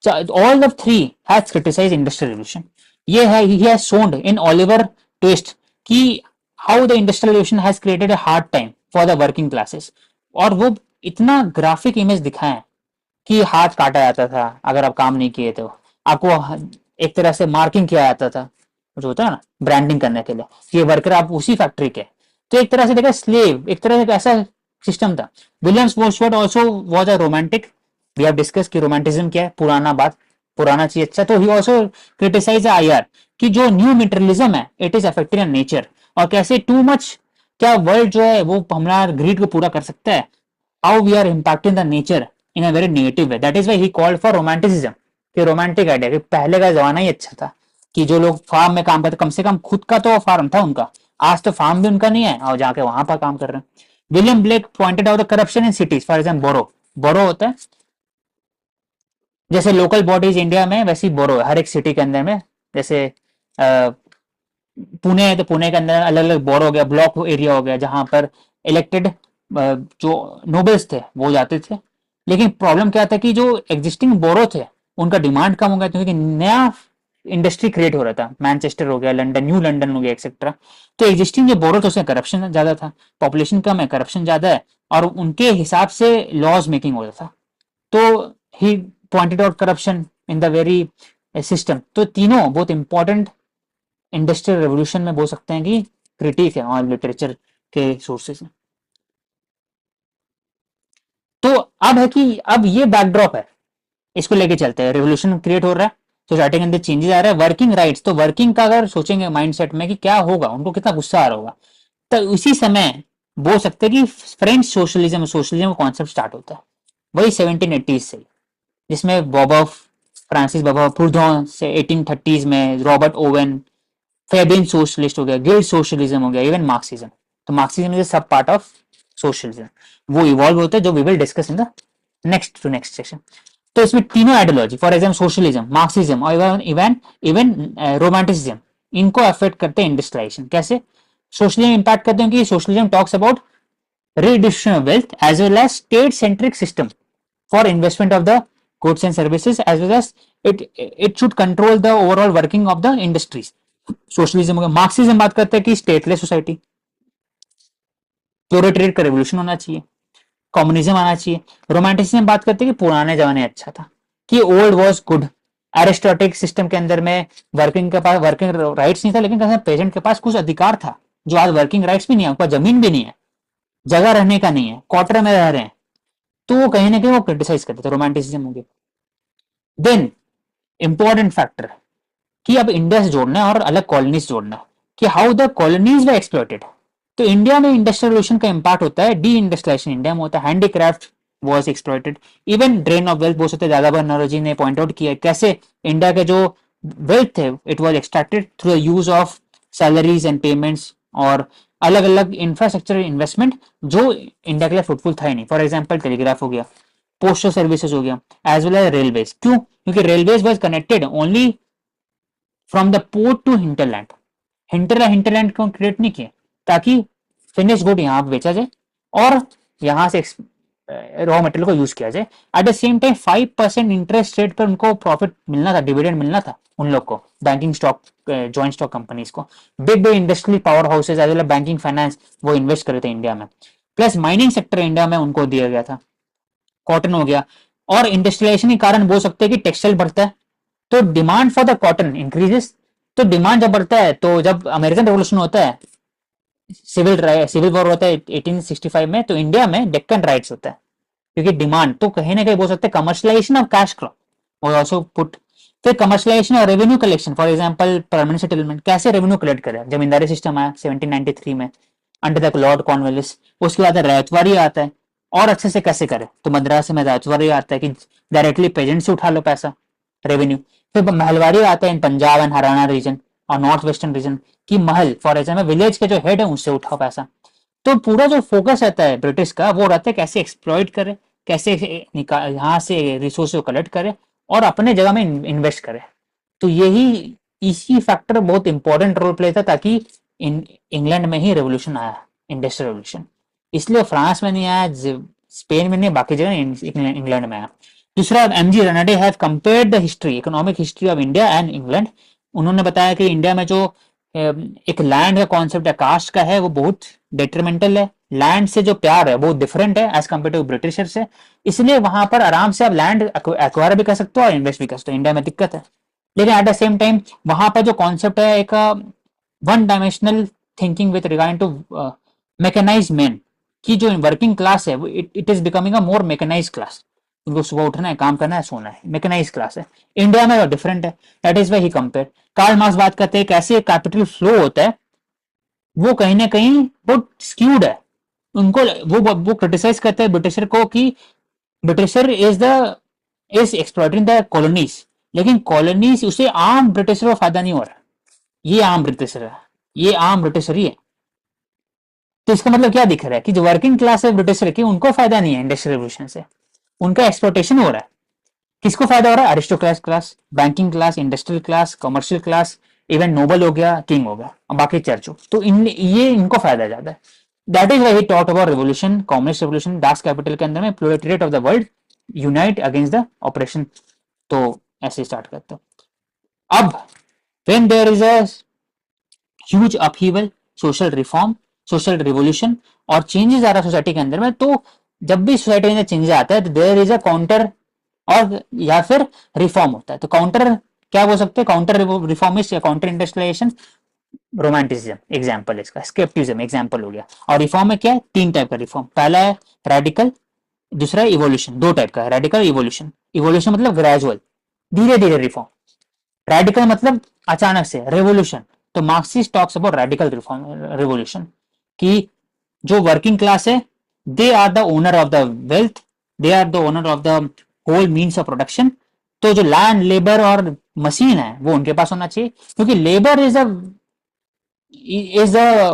All of three has criticised industrial revolution. ये है, he has shown in Oliver Twist कि how the industrial revolution has created a hard time for the working classes. और वो इतना graphic image दिखाएं कि हाथ काटा जाता था अगर आप काम नहीं किए तो, आपको एक तरह से मार्किंग किया जाता था, जो होता है ना ब्रांडिंग करने के लिए, ये वर्कर आप उसी फैक्ट्री के। तो एक तरह से देखा स्लेव, एक तरह से ऐसा सिस्टम था। William Sportsworth also was a romantic, we have discuss कि रोमांटिज्म क्या है, पुराना बात, पुराना चीज अच्छा। तो ही आल्सो क्रिटिसाइज आईआर कि जो न्यू मटेरियलिज्म है इट इज अफेक्टिंग नेचर, और कैसे टू मच, क्या वर्ल्ड जो है वो हमारा ग्रीड को पूरा कर सकता है, how we are impacting the nature in a very negative way. That is why he called for romanticism, कि रोमांटिक आइडिया, कि पहले का जमाना ही अच्छा था, कि जो लोग फार्म में काम करते कम से कम खुद का तो फार्म था उनका। आज तो फार्म भी उनका नहीं है और जाके वहां पर काम कर रहे हैं। William Blake pointed out the corruption in cities, for example borough. Borough होता है जैसे लोकल बॉडीज इंडिया में, वैसे ही बोरो है हर एक सिटी के अंदर में। जैसे पुणे है तो पुणे के अंदर अलग अलग बोरो हो गया, ब्लॉक एरिया हो गया, जहां पर इलेक्टेड जो नोबल्स थे वो जाते थे। लेकिन प्रॉब्लम क्या था कि जो एग्जिस्टिंग बोरो थे उनका डिमांड कम हो गया, क्योंकि नया इंडस्ट्री क्रिएट हो रहा था, मैनचेस्टर हो गया, लंदन, न्यू लंदन हो गया, एक्सेट्रा। तो एग्जिस्टिंग जो बोरो थे उसमें करप्शन ज्यादा था, पॉपुलेशन कम है, करप्शन ज्यादा है, और उनके हिसाब से लॉज मेकिंग हो रहा था। तो he pointed out corruption in the very system. तो तीनों बहुत इंपॉर्टेंट इंडस्ट्रियल रेवोल्यूशन में बोल सकते हैं कि क्रिटिक है और लिटरेचर के सोर्सेज हैं। तो अब है कि अब ये बैकड्रॉप है, इसको लेके चलते हैं। रेवोल्यूशन क्रिएट हो रहा है, सोसाइटी के अंदर चेंजेस आ रहा है, वर्किंग राइट्स, तो वर्किंग का अगर सोचेंगे माइंडसेट में कि क्या होगा, उनको कितना गुस्सा आ रहा होगा, तो उसी समय बोल सकते हैं कि फ्रेंच सोशलिज्म सोशलिज्म का कॉन्सेप्ट स्टार्ट होता है वही 1780 से, जिसमें बॉबफ, फ्रांसिस बॉबफ, प्रूडॉन से 1830 में, रॉबर्ट ओवेन, फेबियन सोशलिस्ट हो गया, गिल्ड सोशलिज्म हो गया, इवन मार्क्सिज्म। तो मार्क्सिज्म इज सब पार्ट ऑफ सोशलिज्म, वो इवॉल्व होते हैं, जो we will discuss in the next section. तो इसमें तीनों ideology, for example socialism, Marxism और इवन इवन इवन रोमांटिसिज्म, इनको अफेक्ट करते हैं इंडस्ट्रियलाइजेशन। कैसे सोशलिज्म इंपैक्ट करते हैं कि socialism talks about redistribution of wealth as well as state centric system for investment of the goods and services, as well as it should control the overall working of the industries. Socialism हो गया। Marxism बात करते हैं कि stateless society, proletariat का revolution होना चाहिए, communism आना चाहिए। रोमांटिसिज्म बात करते हैं कि पुराने जमाने अच्छा था, कि ओल्ड वाज गुड। एरिस्टोटिक सिस्टम के अंदर में वर्किंग के पास वर्किंग राइट्स नहीं था, लेकिन पेजेंट के पास कुछ अधिकार था, जो आज वर्किंग राइट्स भी नहीं है, उनका जमीन भी नहीं है, जगह रहने का नहीं है, क्वार्टर में रह रहे हैं। तो वो कहीं ना कहीं वो क्रिटिसाइज करते थे, रोमांटिसिज्म हो गया। देन इंपॉर्टेंट फैक्टर कि अब इंडिया से जोड़ना है और अलग कॉलोनीज जोड़ना है, कि how the colonies way exploited. तो इंडिया में इंडस्ट्रियल रेवोल्यूशन का इंपैक्ट होता है, डी इंडस्ट्रियलाइजेशन इंडिया में होता है, handicraft was exploited, even drain of wealth बोल सकते हैं। दादाभाई नौरोजी ने पॉइंट आउट किया कैसे इंडिया के जो वेल्थ थे it was extracted through the use of salaries and payments और अलग अलग इंफ्रास्ट्रक्चर इन्वेस्टमेंट, जो इंडिया के लिए फ्रूटफुल था ही नहीं। फॉर एग्जाम्पल टेलीग्राफ हो गया, पोस्टल सर्विसेज हो गया, एज वेल एज रेलवेज। क्यों? क्योंकि railways was connected only from the port to hinterland. Hinterland को क्रिएट नहीं किया ताकि फिनिश गुड यहाँ बेचा जाए और यहाँ से रॉ मटेरियल को यूज किया जाए। Eight the same time 5% interest rate पर उनको प्रॉफिट मिलना था, डिविडेंड मिलना था उन लोग को, banking stock, joint stock companies को। Big big industrial power houses as well banking finance वो इन्वेस्ट कर रहे थे इंडिया में। प्लस माइनिंग सेक्टर इंडिया में उनको दिया गया था, कॉटन हो गया। और इंडस्ट्रियलाइजेशन के कारण बोल सकते हैं कि टेक्सटाइल बढ़ता है, तो demand for the cotton increases. तो डिमांड जब बढ़ता है, तो जब अमेरिकन रेवोल्यूशन होता है, सिविल वॉर होता है 1865 में, तो इंडिया में डेक्कन राइट्स होता है, क्योंकि डिमांड। तो कहीं ना कहीं बोल सकते हैं कमर्शलाइजेशन ऑफ कैश क्रॉप और आल्सो पुट। फिर कमर्शलाइजेशन और revenue collection, for example permanent settlement, कैसे रेवेन्यू कलेक्ट करें। जमींदारी सिस्टम आया 1793 में अंडर द लॉर्ड कॉर्नवालिस। उसके बाद रैयतवारी आता है, और अच्छे से कैसे करें, तो मद्रास में रैयतवारी आता है कि डायरेक्टली पेजेंट से उठा लो पैसा, रेवेन्यू। फिर महलवारी आता है इन पंजाब एंड हरियाणा रीजन और नॉर्थ वेस्टर्न रीजन की महल, फॉर एग्जाम्पल विलेज के जो हेड है उससे उठाओ पैसा। तो पूरा जो फोकस रहता है ब्रिटिश का वो रहता है कैसे एक्सप्लॉइट करे, कैसे यहाँ से रिसोर्स को कलेक्ट करे और अपने जगह में इन्वेस्ट करे। तो यही इसी फैक्टर बहुत इंपॉर्टेंट रोल प्ले था, ताकि इंग्लैंड में ही रेवोल्यूशन आया, इंडस्ट्रियल रेवोल्यूशन। इसलिए फ्रांस में नहीं आया, स्पेन में नहीं, बाकी जगह इंग्लैंड में आया। दूसरा, MG Ranade have compared the history, economic history of India and England. उन्होंने बताया कि इंडिया में जो एक लैंड का कॉन्सेप्ट है, कास्ट का है, वो बहुत डेट्रीमेंटल है। लैंड से जो प्यार है वो डिफरेंट है एज कम्पेयर टू ब्रिटिशर से, इसलिए वहां पर आराम से आप लैंड एक्वायर भी कर सकते हो और इन्वेस्ट भी कर सकते हो। इंडिया में दिक्कत है, लेकिन एट द सेम टाइम वहां पर जो कॉन्सेप्ट है एक one dimensional thinking with regarding to mechanise man, की जो वर्किंग क्लास है it is becoming a more mechanise class. उनको सुबह उठना है, काम करना है, सोना है, मैकेनाइज क्लास है। इंडिया में डिफरेंट है, that is why he compare. Karl Marx बात करते हैं कैसे कैपिटल फ्लो होता है, वो कहीं ना कहीं बहुत स्क्यूड है। उनको वो क्रिटिसाइज करते हैं ब्रिटिशर को कि britisher is exploiting the colonies, लेकिन कॉलोनीज उसे आम ब्रिटिशर को फायदा नहीं हो रहा। ये आम ब्रिटिशर है, ये आम ब्रिटिशर ही है। तो इसका मतलब क्या दिख रहा है कि जो वर्किंग क्लास है ब्रिटिशर की, उनको फायदा नहीं है इंडस्ट्रियल रेवोल्यूशन से, उनका एक्सप्लॉइटेशन हो रहा है। किसको फायदा हो रहा है? Aristocrat class, banking class, industrial class, commercial class, even noble हो गया, किंग हो गया, और बाकी चर्चों। तो ये इनको फायदा ज्यादा है। That is why he taught about revolution, communist revolution, dark capital के अंदर में proletariat of the world unite against the operation. तो ऐसे स्टार्ट करते हैं। अब when there is a huge upheaval, social reform, social revolution और चेंजेस आ रहा है सोसाइटी के अंदर में, तो जब भी सोसाइटी के अंदर चेंजेस आता है तो देयर इज अ काउंटर और या फिर रिफॉर्म होता है। तो काउंटर क्या बोल सकते हैं? काउंटर रिफॉर्मिस्ट या काउंटर इंडस्ट्रियलाइजेशन, रोमांटिसिज्म एग्जाम्पल इसका, स्केप्टिज्म एग्जाम्पल हो गया। और रिफॉर्म में क्या है? 3 टाइप का रिफॉर्म। पहला है रेडिकल, दूसरा है इवोल्यूशन। 2 टाइप का है, रेडिकल, इवोल्यूशन। इवोल्यूशन मतलब ग्रेजुअल, धीरे धीरे रिफॉर्म। रेडिकल मतलब अचानक से, रेवोल्यूशन। तो Marxist talks about radical reform, revolution, कि जो वर्किंग क्लास है, they are the owner of the wealth, they are the owner of the whole means of production. तो जो लैंड, लेबर और मशीन है वो उनके पास होना चाहिए, क्योंकि लेबर इज द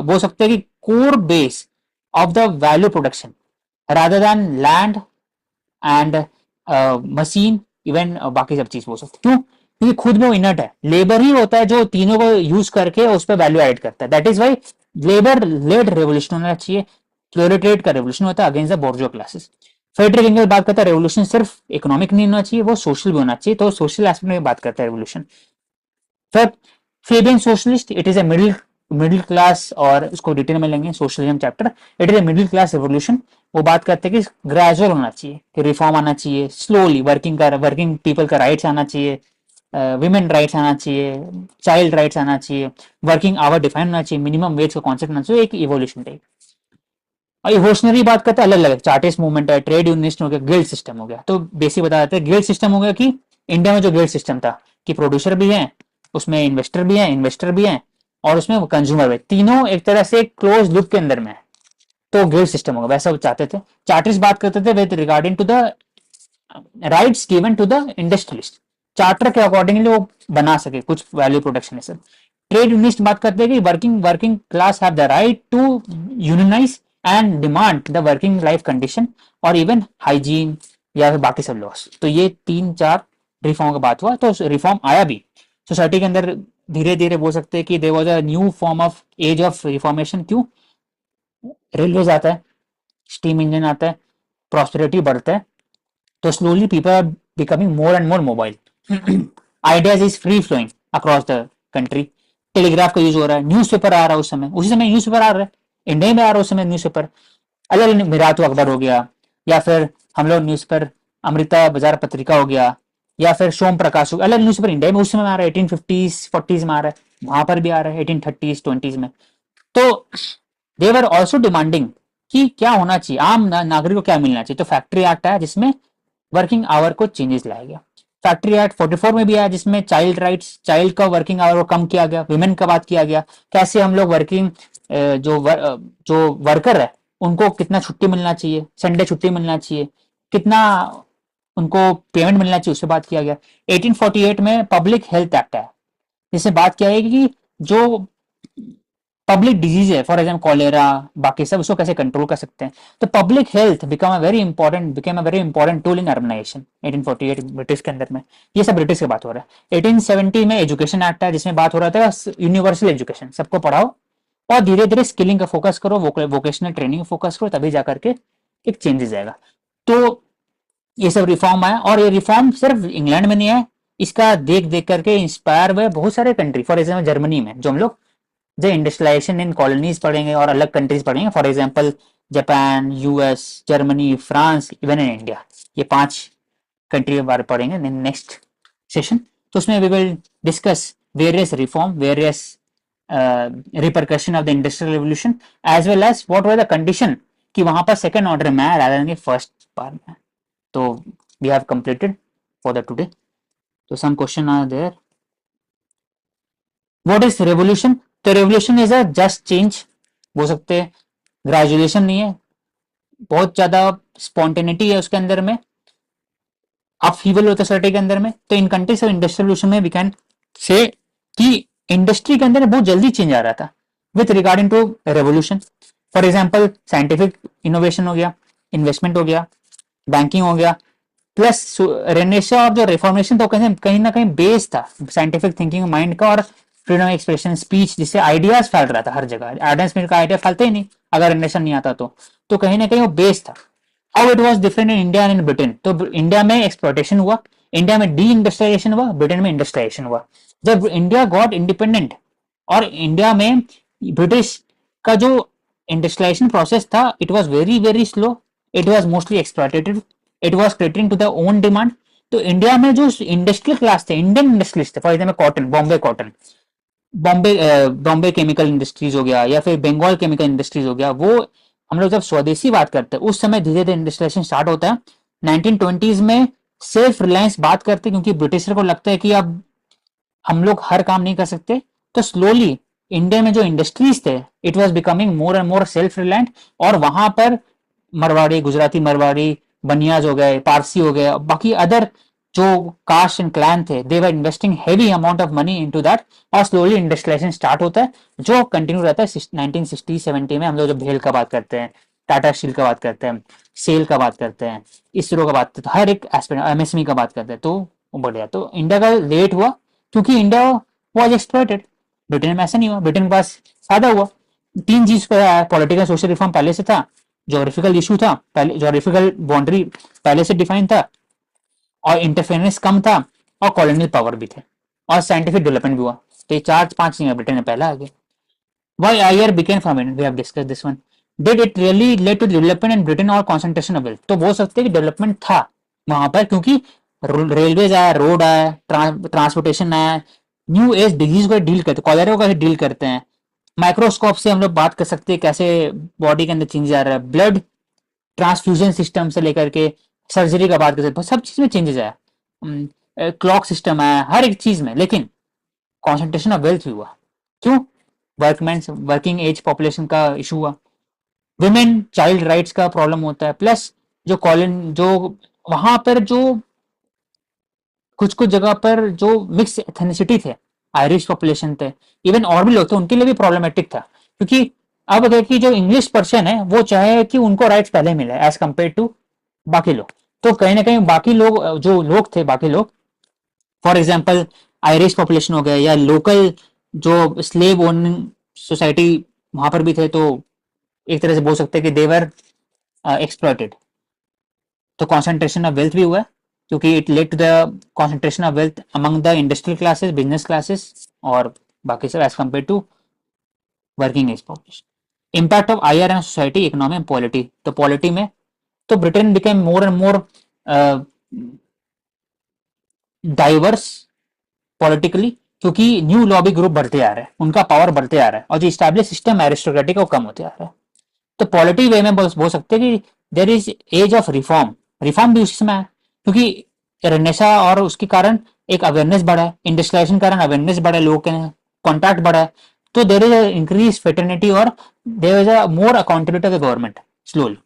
बोल सकते हैं कि core base of the value production rather than land and machine, even बाकी सब चीज बोल सकते। क्यों? क्योंकि खुद में वो इनर्ट है। लेबर ही होता है जो तीनों को यूज करके उस पर वैल्यू एड करता है। That is why labour led revolution होना चाहिए। प्रोलेटेरिएट का रेवोल्यूशन होता है against the bourgeois classes. Friedrich Engel बात करता है रेवोल्यूशन सिर्फ इकोनॉमिक नहीं होना चाहिए, वो सोशल भी होना चाहिए। तो सोशल एस्पेक्ट में बात करता है रेवोल्यूशन। फिर Fabian socialist, it is a middle class, और इसको डिटेल में लेंगे socialism chapter. It is a middle class revolution. वो बात करते हैं कि ग्रेजुअल होना चाहिए, कि रिफॉर्म आना चाहिए स्लोली, वर्किंग पीपल का राइट्स आना चाहिए, विमेन राइट्स आना चाहिए, चाइल्ड राइट्स आना चाहिए, वर्किंग आवर डिफाइन होना चाहिए, मिनिमम वेज का कॉन्सेप्ट होना चाहिए, एक इवोल्यूशन टाइप। और इवोल्यूशनरी बात करते हैं अलग अलग, चार्टिस्ट मूवमेंट है, ट्रेड यूनियनिस्ट हो गया, गिल्ड सिस्टम हो गया। तो बेसिक बता देते हैं। गिल्ड सिस्टम हो गया कि इंडिया में जो गिल्ड सिस्टम था कि प्रोड्यूसर भी है, उसमें इन्वेस्टर भी है और उसमें कंज्यूमर भी, तीनों एक तरह से क्लोज लूप के अंदर में है। तो गिल्ड सिस्टम होगा, वैसा वो चाहते थे। चार्टिस्ट बात करते थे with regarding to the rights given to the industrialist, charter के अकॉर्डिंगली वो बना सके कुछ वैल्यू प्रोडक्शन है सब। ट्रेड यूनिस्ट बात करते हैं कि working class have the right to unionise and demand the working life condition और इवन हाइजीन या फिर बाकी सब लॉस। तो ये 3-4 रिफॉर्म का बात हुआ। तो रिफॉर्म आया भी सोसाइटी के अंदर धीरे धीरे, बोल सकते हैं कि there was a new form of age of reformation. क्यों? रेलवेज आता है, स्टीम इंजन आता है, प्रॉस्पेरिटी बढ़ता है, तो slowly people are becoming more and more mobile. Ideas is free flowing across the country. Telegraph का यूज हो रहा है, न्यूज़पेपर आ रहा है उस समय, उसी समय न्यूज़पेपर आ रहा है, इंडिया में आ रहा है उस समय न्यूज़पेपर। अलग मिरातु अखबार हो गया, या फिर हम लोग न्यूज़पेपर अमृता बाजार पत्रिका हो गया, या फिर सोम प्रकाश हो गया। अलग न्यूज़पेपर इंडिया में उस समय आ रहा है, 1850s 40s में आ रहा है, वहां पर भी आ रहा है 1830s 20s में। तो देवर ऑल्सो डिमांडिंग कि क्या होना चाहिए, आम नागरिक को क्या मिलना चाहिए। तो फैक्ट्री एक्ट आया जिसमें वर्किंग आवर को चेंजेस लाया गया। फैक्ट्री एक्ट 44 में भी आया जिसमें चाइल्ड राइट्स, चाइल्ड का वर्किंग आवर को कम किया गया, विमेन का बात किया गया, कैसे हम लोग वर्किंग जो वर्कर है उनको कितना छुट्टी मिलना चाहिए, संडे छुट्टी मिलना चाहिए, कितना उनको पेमेंट मिलना चाहिए, उससे बात किया गया। 1848 में पब्लिक हेल्थ एक्ट आया जिससे बात किया गया कि जो पब्लिक डिजीज है, फॉर एग्जाम्पल कॉलेरा, बाकी सब, उसको कैसे कंट्रोल कर सकते हैं। तो public health become a very important tool in urbanisation 1848 British के अंदर में। ये सब ब्रिटिश की बात हो रहा है। 1870 में एजुकेशन एक्ट है, जिसमें बात हो रहा था यूनिवर्सल एजुकेशन, सबको पढ़ाओ और धीरे धीरे स्किलिंग का फोकस करो, वोकेशनल ट्रेनिंग फोकस करो, तभी जाकर के एक चेंजेस आएगा। तो ये सब रिफॉर्म आया, और ये रिफॉर्म सिर्फ इंग्लैंड में नहीं है, इसका देख देख करके इंस्पायर हुए बहुत सारे कंट्री। फॉर एग्जाम्पल जर्मनी में जो हम लोग जो इंडस्ट्रियलाइजेशन इन कॉलोनीज पढ़ेंगे और अलग कंट्रीज पढ़ेंगे, for example Japan, US, Germany, France, even in India, ये 5 कंट्री के बारे में पढ़ेंगे नेक्स्ट सेशन। तो उसमें we will discuss various reform, various repercussion of the industrial revolution, as well as what were the condition कि वहां पर सेकंड ऑर्डर में है रादर देन फर्स्ट बार में। तो we have completed for the today. तो some question are there. What is revolution? तो revolution is a just change, हो सकते हैं ग्रेजुलेशन नहीं है, बहुत ज्यादा स्पॉन्टेनिटी है उसके अंदर में, अपहीवल होता है सोसाइटी के अंदर में। तो इन कंट्रीज ऑफ इंडस्ट्रियल रेवोल्यूशन में वी कैन से कि इंडस्ट्री के अंदर बहुत जल्दी चेंज आ रहा था with regarding to revolution. For example scientific innovation हो गया, इन्वेस्टमेंट हो गया, बैंकिंग हो गया, प्लस रेनेसा ऑफ जो रिफॉर्मेशन तो कहीं ना कहीं बेस था साइंटिफिक थिंकिंग माइंड का और फ्रीडम एक्सप्रेशन स्पीच, जिससे आइडियाज फैल रहा था हर जगह। एडम स्मिथ का आइडिया फैलते ही नहीं अगर रेनेसा नहीं आता तो कहीं ना कहीं वो बेस था। How it was different in India and in Britain? तो इंडिया में एक्सप्लॉयटेशन हुआ, इंडिया में डी इंडस्ट्रियलाइजेशन हुआ, ब्रिटेन में इंडस्ट्रियलाइजेशन हुआ। जब इंडिया गॉट इंडिपेंडेंट और इंडिया में ब्रिटिश का जो इंडस्ट्रियलाइजेशन प्रोसेस था, it was very very slow, it was mostly exploitative, it was catering to the own demand. तो इंडिया में जो इंडस्ट्रियल क्लास थे, इंडियन इंडस्ट्रियलिस्ट थे, for example cotton, Bombay cotton, Bombay chemical industries हो गया, या फिर बंगाल केमिकल इंडस्ट्रीज हो गया, वो हम लोग जब स्वदेशी बात करते हैं उस समय धीरे धीरे इंडस्ट्रियलाइजेशन स्टार्ट होता है 1920s में। सेल्फ रिलायंस बात करते हैं क्योंकि ब्रिटिशर को लगता है कि अब हम लोग हर काम नहीं कर सकते, तो स्लोली इंडिया में जो इंडस्ट्रीज थे it was becoming more and more self reliant. और वहां पर मरवाड़ी, गुजराती मरवाड़ी, बनियाज हो गए, पारसी हो गए, बाकी अदर जो कास्ट एंड क्लैन थे, they were investing heavy amount of money into that, और स्लोली इंडस्ट्रियलाइजेशन स्टार्ट होता है जो कंटिन्यू रहता है 1960-70 में। हम लोग जब भेल का बात करते हैं, टाटा स्टील का बात करते हैं, सेल का बात करते हैं, इसरो का बात करते हैं, हर एक एस्पेक्ट, एमएसएमई का बात करते हैं, तो बढ़िया। तो इंडिया का लेट हुआ क्योंकि इंडिया वाज एक्सप्लॉइटेड। ब्रिटेन में ऐसा नहीं हुआ, ब्रिटेन के पास सादा हुआ। 3 चीज पे आया, पॉलिटिकल सोशल रिफॉर्म पहले से था, जोग्राफिकल इशू था, पहले जोग्राफिकल बाउंड्री पहले से डिफाइन था, और इंटरफेरेंस कम था, और कॉलोनियल पावर भी थे, और साइंटिफिक डेवलपमेंट भी हुआ। तो ये 4-5 चीजें ब्रिटेन ने पहला आ गया। Why IR became prominent? We have discussed this one. Did it really lead to development in Britain or concentration of wealth? तो वो सकते हैं कि डेवलपमेंट था वहां पर क्योंकि रेलवेज आया, रोड आया, ट्रांसपोर्टेशन आया, न्यू एज डिजीज को डील करते, कॉलेरा को डील करते हैं। माइक्रोस्कोप से हम लोग बात कर सकते हैं कैसे बॉडी के अंदर चेंजेस आ रहा है, ब्लड ट्रांसफ्यूजन सिस्टम से लेकर के सर्जरी का बात कर सकते हैं, सब चीज में चेंजेस आया, क्लॉक सिस्टम आया, हर एक चीज में। लेकिन कॉन्सेंट्रेशन ऑफ वेल्थ भी हुआ। क्यों? वर्कमैन, वर्किंग एज पॉपुलेशन का इशू हुआ, विमेन चाइल्ड राइट्स का प्रॉब्लम होता है, प्लस जो कॉलोनी जो वहां पर जो कुछ कुछ जगह पर जो मिक्स एथनिसिटी थे, आयरिश पॉपुलेशन थे, इवन और भी लोग थे, उनके लिए भी प्रॉब्लमेटिक था। क्योंकि अब देखिए जो इंग्लिश पर्सन है वो चाहे कि उनको राइट्स पहले मिले एज कम्पेयर टू बाकी लोग। तो कहीं ना कहीं बाकी लोग जो लोग थे, बाकी लोग फॉर एग्जाम्पल आयरिश पॉपुलेशन हो गया, या लोकल जो स्लेव ओनिंग सोसाइटी वहां पर भी थे, तो एक तरह से बोल सकते हैं कि देवर एक्सप्लॉइटेड। तो कॉन्सेंट्रेशन ऑफ वेल्थ भी हुआ है क्योंकि it led to the concentration of wealth among the industrial classes, business classes, और बाकी सब as compare to working age population. Impact of IR and society, economy and polity. तो polity में तो Britain became more and more diverse politically क्योंकि new lobby group बढ़ते आ रहे हैं, उनका पावर बढ़ते आ रहा है, और जो स्टैब्लिश सिस्टम एरिस्टोक्रेटिक वो कम होते आ रहा है। तो पॉलिटी वे में बोल सकते हैं कि there is age of reform. Reform भी उसी समय है क्योंकि रेनेसा और उसके कारण एक अवेयरनेस बढ़ा है, इंडस्ट्रियलाइजेशन कारण अवेयरनेस बढ़ा है, लोगों के कॉन्टैक्ट बढ़ा है, तो देर इज इंक्रीज फेटर्निटी और there is a more accountability of the government. Slowly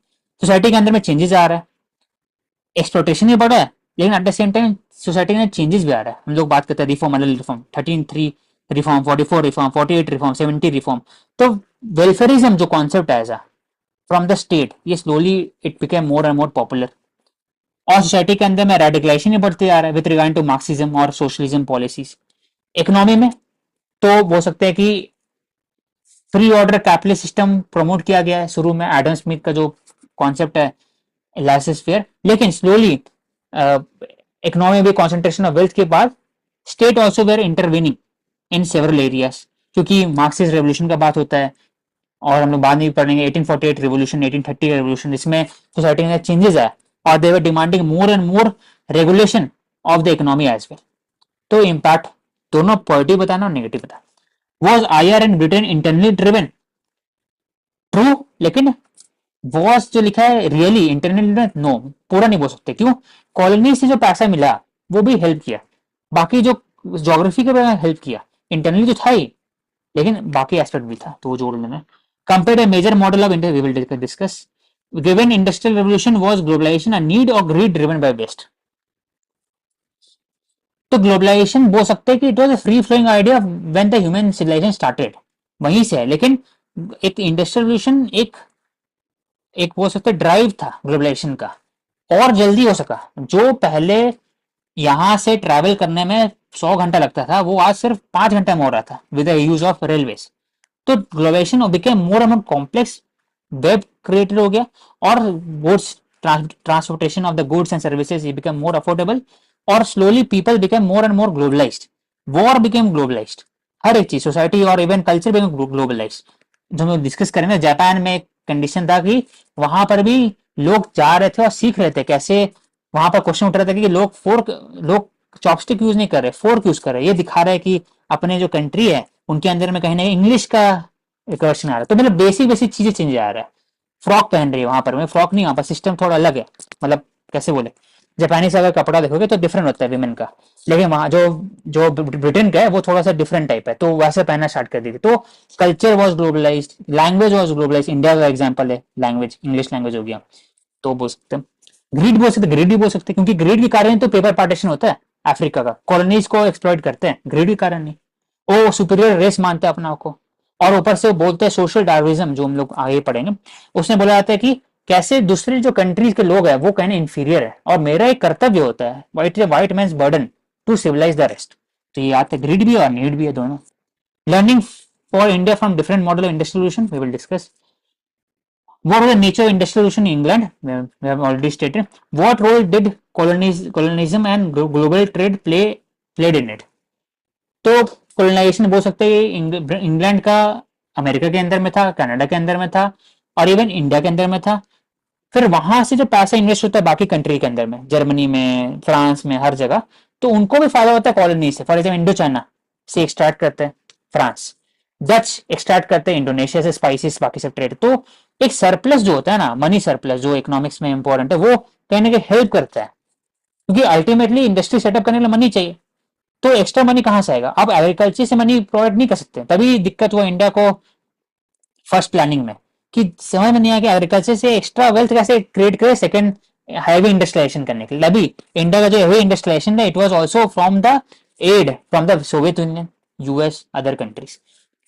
society के अंदर में चेंजेस आ रहा है, एक्सप्लोटेशन भी बढ़ा है, लेकिन eight the same time society में चेंजेस भी आ रहा है। हम लोग बात करते हैं reform, reform 13-3 reform, 44 reform, 48 reform, 70 reform. तो वेलफेयरिज्म जो कॉन्सेप्ट है ऐसा फ्रॉम द स्टेट, ये slowly it became more and more popular. और सोसाइटी के अंदर में रेडिकलाइजेशन ही बढ़ते जा रहा है विद रिगार्ड टू मार्क्सिज्म और सोशलिज्म पॉलिसीज। इकोनॉमी में तो बोल सकते हैं कि free order capitalist system promote किया गया है शुरू में, एडम स्मिथ का जो कॉन्सेप्ट है लाइसेंस फेयर। लेकिन स्लोली इकोनॉमी में कॉन्सेंट्रेशन ऑफ वेल्थ के बाद state also were intervening in several areas, क्योंकि मार्क्सिस्ट रेवोल्यूशन का बात होता है। और हम लोग बाद में भी पढ़ेंगे 1848 रेवोल्यूशन, 1830 रेवोल्यूशन, इसमें सोसाइटी में चेंजेस आए और they were demanding more and more regulation of the economy as well. तो इम्पैक्ट दोनों पॉजिटिव बताना और नेगेटिव बताना। Was IR in Britain internally driven? True, लेकिन वॉज जो लिखा है रियली इंटरनली ड्रिवन? नो, पूरा नहीं बोल सकते। क्यों? कॉलोनी से जो पैसा मिला वो भी हेल्प किया, बाकी जो ज्योग्राफी के बारे में हेल्प किया, इंटरनली तो था ही लेकिन बाकी एस्पेक्ट भी था, तो वो जोड़ लेना। Compare a major model of India, we will discuss. Given industrial revolution was globalisation a need और ग्रीड ड्रिवन बाय वेस्ट? तो ग्लोबलाइजेशन बोल सकते हैं कि it was a free flowing idea when the human civilisation started, वहीं से है। लेकिन एक इंडस्ट्रियल रेवोल्यूशन एक एक बोल सकते ड्राइव था ग्लोबलाइजेशन का, और जल्दी हो सका। जो पहले यहाँ से ट्रैवल करने में 100 घंटा लगता था, वो आज सिर्फ 5 घंटा में हो रहा था with the use of railways. तो globalisation became more and more complex, web created हो गया, और goods transportation of the goods and services become more affordable, और slowly people became more and more globalised. War became globalised, हर एक चीज, society और even culture became globalised. जो हम डिस्कस करेंगे, जापान में एक कंडीशन था कि वहां पर भी लोग जा रहे थे और सीख रहे थे कैसे। वहां पर क्वेश्चन उठ रहा था कि लोग चॉपस्टिक यूज नहीं कर रहे, फोर्क यूज कर रहे। ये दिखा रहा है कि अपने जो कंट्री है उनके अंदर में कहीं ना कहीं इंग्लिश का रिकर्शन आ रहा है। तो मतलब बेसिक बेसिक चीजें चेंज आ रहा है। फ्रॉक पहन रही है वहां पर, मैं फ्रॉक नहीं, वहां पर सिस्टम थोड़ा अलग है। मतलब कैसे बोले, जापानी से अगर कपड़ा देखोगे तो डिफरेंट होता है विमेन का, लेकिन वहां जो जो ब्रिटेन का है वो थोड़ा सा डिफरेंट टाइप है, तो वैसे पहनना स्टार्ट कर दी थी। तो culture was globalise, language was globalise. India का एग्जाम्पल है लैंग्वेज, इंग्लिश लैंग्वेज हो गया, तो बोल सकते हैं। ग्रीड बोल सकते, ग्रीड भी बोल सकते, क्योंकि ग्रीड के कारण तो पेपर पार्टीशन होता है अफ्रीका का, कॉलोनीज को एक्सप्लॉइट करते हैं, ग्रीड के कारण नहीं। वो सुपीरियर रेस मानते हैं अपना आप को। और ऊपर से वो बोलते हैं सोशल डार्विज्म, जो हम लोग आगे पढ़ेंगे, उसमें बोला जाता है कि कैसे दूसरे जो कंट्रीज के लोग हैं वो कहने इंफीरियर है, और मेरा एक कर्तव्य होता है, white man's burden to civilise the rest. तो ये आते ग्रीड भी और नीड भी है दोनों। Learning for India from different model of industrialisation, we will discuss. What was the nature of industrialization in England? We have already stated. What role did colonialism and global trade played in it? तो colonization बोल सकते हैं England का America के अंदर में था, Canada के अंदर में था, और इवन इंडिया के अंदर में था। फिर वहां से जो पैसा इन्वेस्ट होता है बाकी कंट्री के अंदर में, जर्मनी में, फ्रांस में, हर जगह, तो उनको भी फायदा होता है कॉलोनी से। फॉर एग्जाम्पल इंडो चाइना से एक्सट्रैक्ट करते हैं फ्रांस, डच एक्सट्रैक्ट करते हैं इंडोनेशिया से स्पाइसेस, बाकी सब ट्रेड। तो एक सरप्लस जो होता है ना, मनी सरप्लस, जो इकोनॉमिक्स में इंपॉर्टेंट है, वो कहीं ना कहीं हेल्प करता है, क्योंकि अल्टीमेटली इंडस्ट्री सेटअप करने के लिए मनी चाहिए। तो एक्स्ट्रा मनी कहाँ से आएगा? आप एग्रीकल्चर से मनी प्रोवाइड नहीं कर सकते, तभी दिक्कत हुआ इंडिया को फर्स्ट प्लानिंग में, कि समझ में नहीं आया कि एग्रीकल्चर से एक्स्ट्रा वेल्थ कैसे क्रिएट करे सेकंड हैवी इंडस्ट्रियलाइजेशन करने के लिए। अभी इंडिया का जो हैवी इंडस्ट्रियलाइजेशन है, it was also from the aid from the Soviet Union, US, other countries.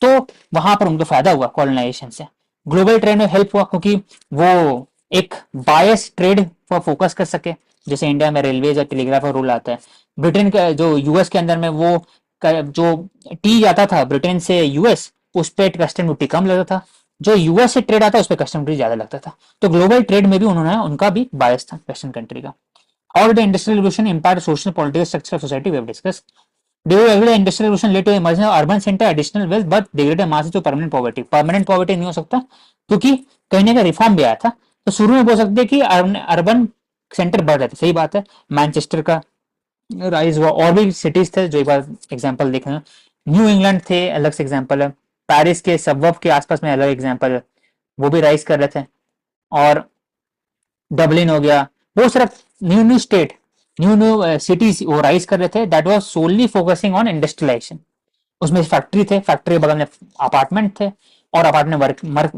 तो वहां पर उनको फायदा हुआ कॉलोनाइजेशन से। ग्लोबल ट्रेड में हेल्प हुआ, क्योंकि वो एक बायस ट्रेड पर फोकस कर सके, जैसे इंडिया में रेलवे या टेलीग्राफ का रूल आता है। ब्रिटेन का जो यूएस के अंदर में वो जो टी जाता था ब्रिटेन से यूएस, उस पर कस्टम ड्यूटी कम लगता था, जो यूएस से ट्रेड आता है उस पर कस्टम ड्यूटी ज्यादा लगता था। तो ग्लोबल ट्रेड में भी उन्होंने, उनका भी बायस था वेस्टर्न कंट्री का। How did industrial revolution impact social political structure of society, we have discuss. During every industrial revolution led to emergence of urban center, additional wealth, but degraded masses to permanent poverty. Permanent poverty नहीं हो सकता, क्योंकि कहीं ना कहीं reform भी आया था। तो शुरू में बोल सकते हैं कि अर्बन सेंटर बढ़ रहे थे, सही बात है। मैनचेस्टर का राइज हुआ, और भी सिटीज थे जो एक बार एग्जांपल देखना। न्यू इंग्लैंड थे, अलग से एग्जांपल है। पेरिस के सबवर्ब के आसपास में अलग एग्जांपल है, वो भी राइज कर रहे थे। और डबलिन हो गया, वो सिर्फ new new state, new new cities वो राइज कर रहे थे, that was solely focusing on industrialisation. उसमें फैक्ट्री थे, फैक्ट्री बगल में अपार्टमेंट थे, और अपार्टमेंट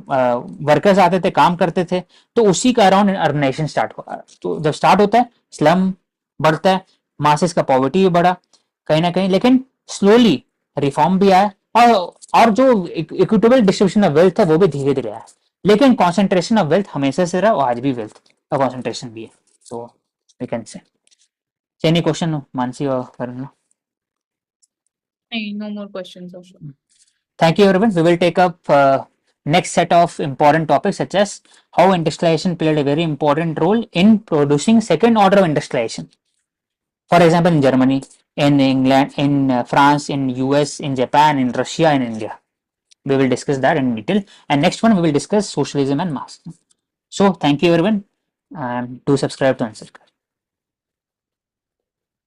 वर्कर्स आते थे, काम करते थे। तो उसी का अराउंड अर्बनाइजेशन स्टार्ट हुआ। तो जब स्टार्ट होता है, स्लम बढ़ता है, मासेस का पॉवर्टी भी बढ़ा कहीं ना कहीं, लेकिन स्लोली रिफॉर्म भी आया, और जो इक्विटेबल डिस्ट्रीब्यूशन ऑफ वेल्थ है वो भी धीरे धीरे आया, लेकिन कॉन्सेंट्रेशन ऑफ वेल्थ हमेशा से रहा और आज भी वेल्थ का कॉन्सेंट्रेशन भी है. So we can say. Any question Mansi और वरुण? नहीं, no more questions also. Thank you, everyone. We will take up next set of important topics such as how industrialization played a very important role in producing second order of industrialization. For example, in Germany, in England, in France, in US, in Japan, in Russia, in India. We will discuss that in detail. And next one, we will discuss socialism and Marx. So, thank you, everyone. And do subscribe to Answer.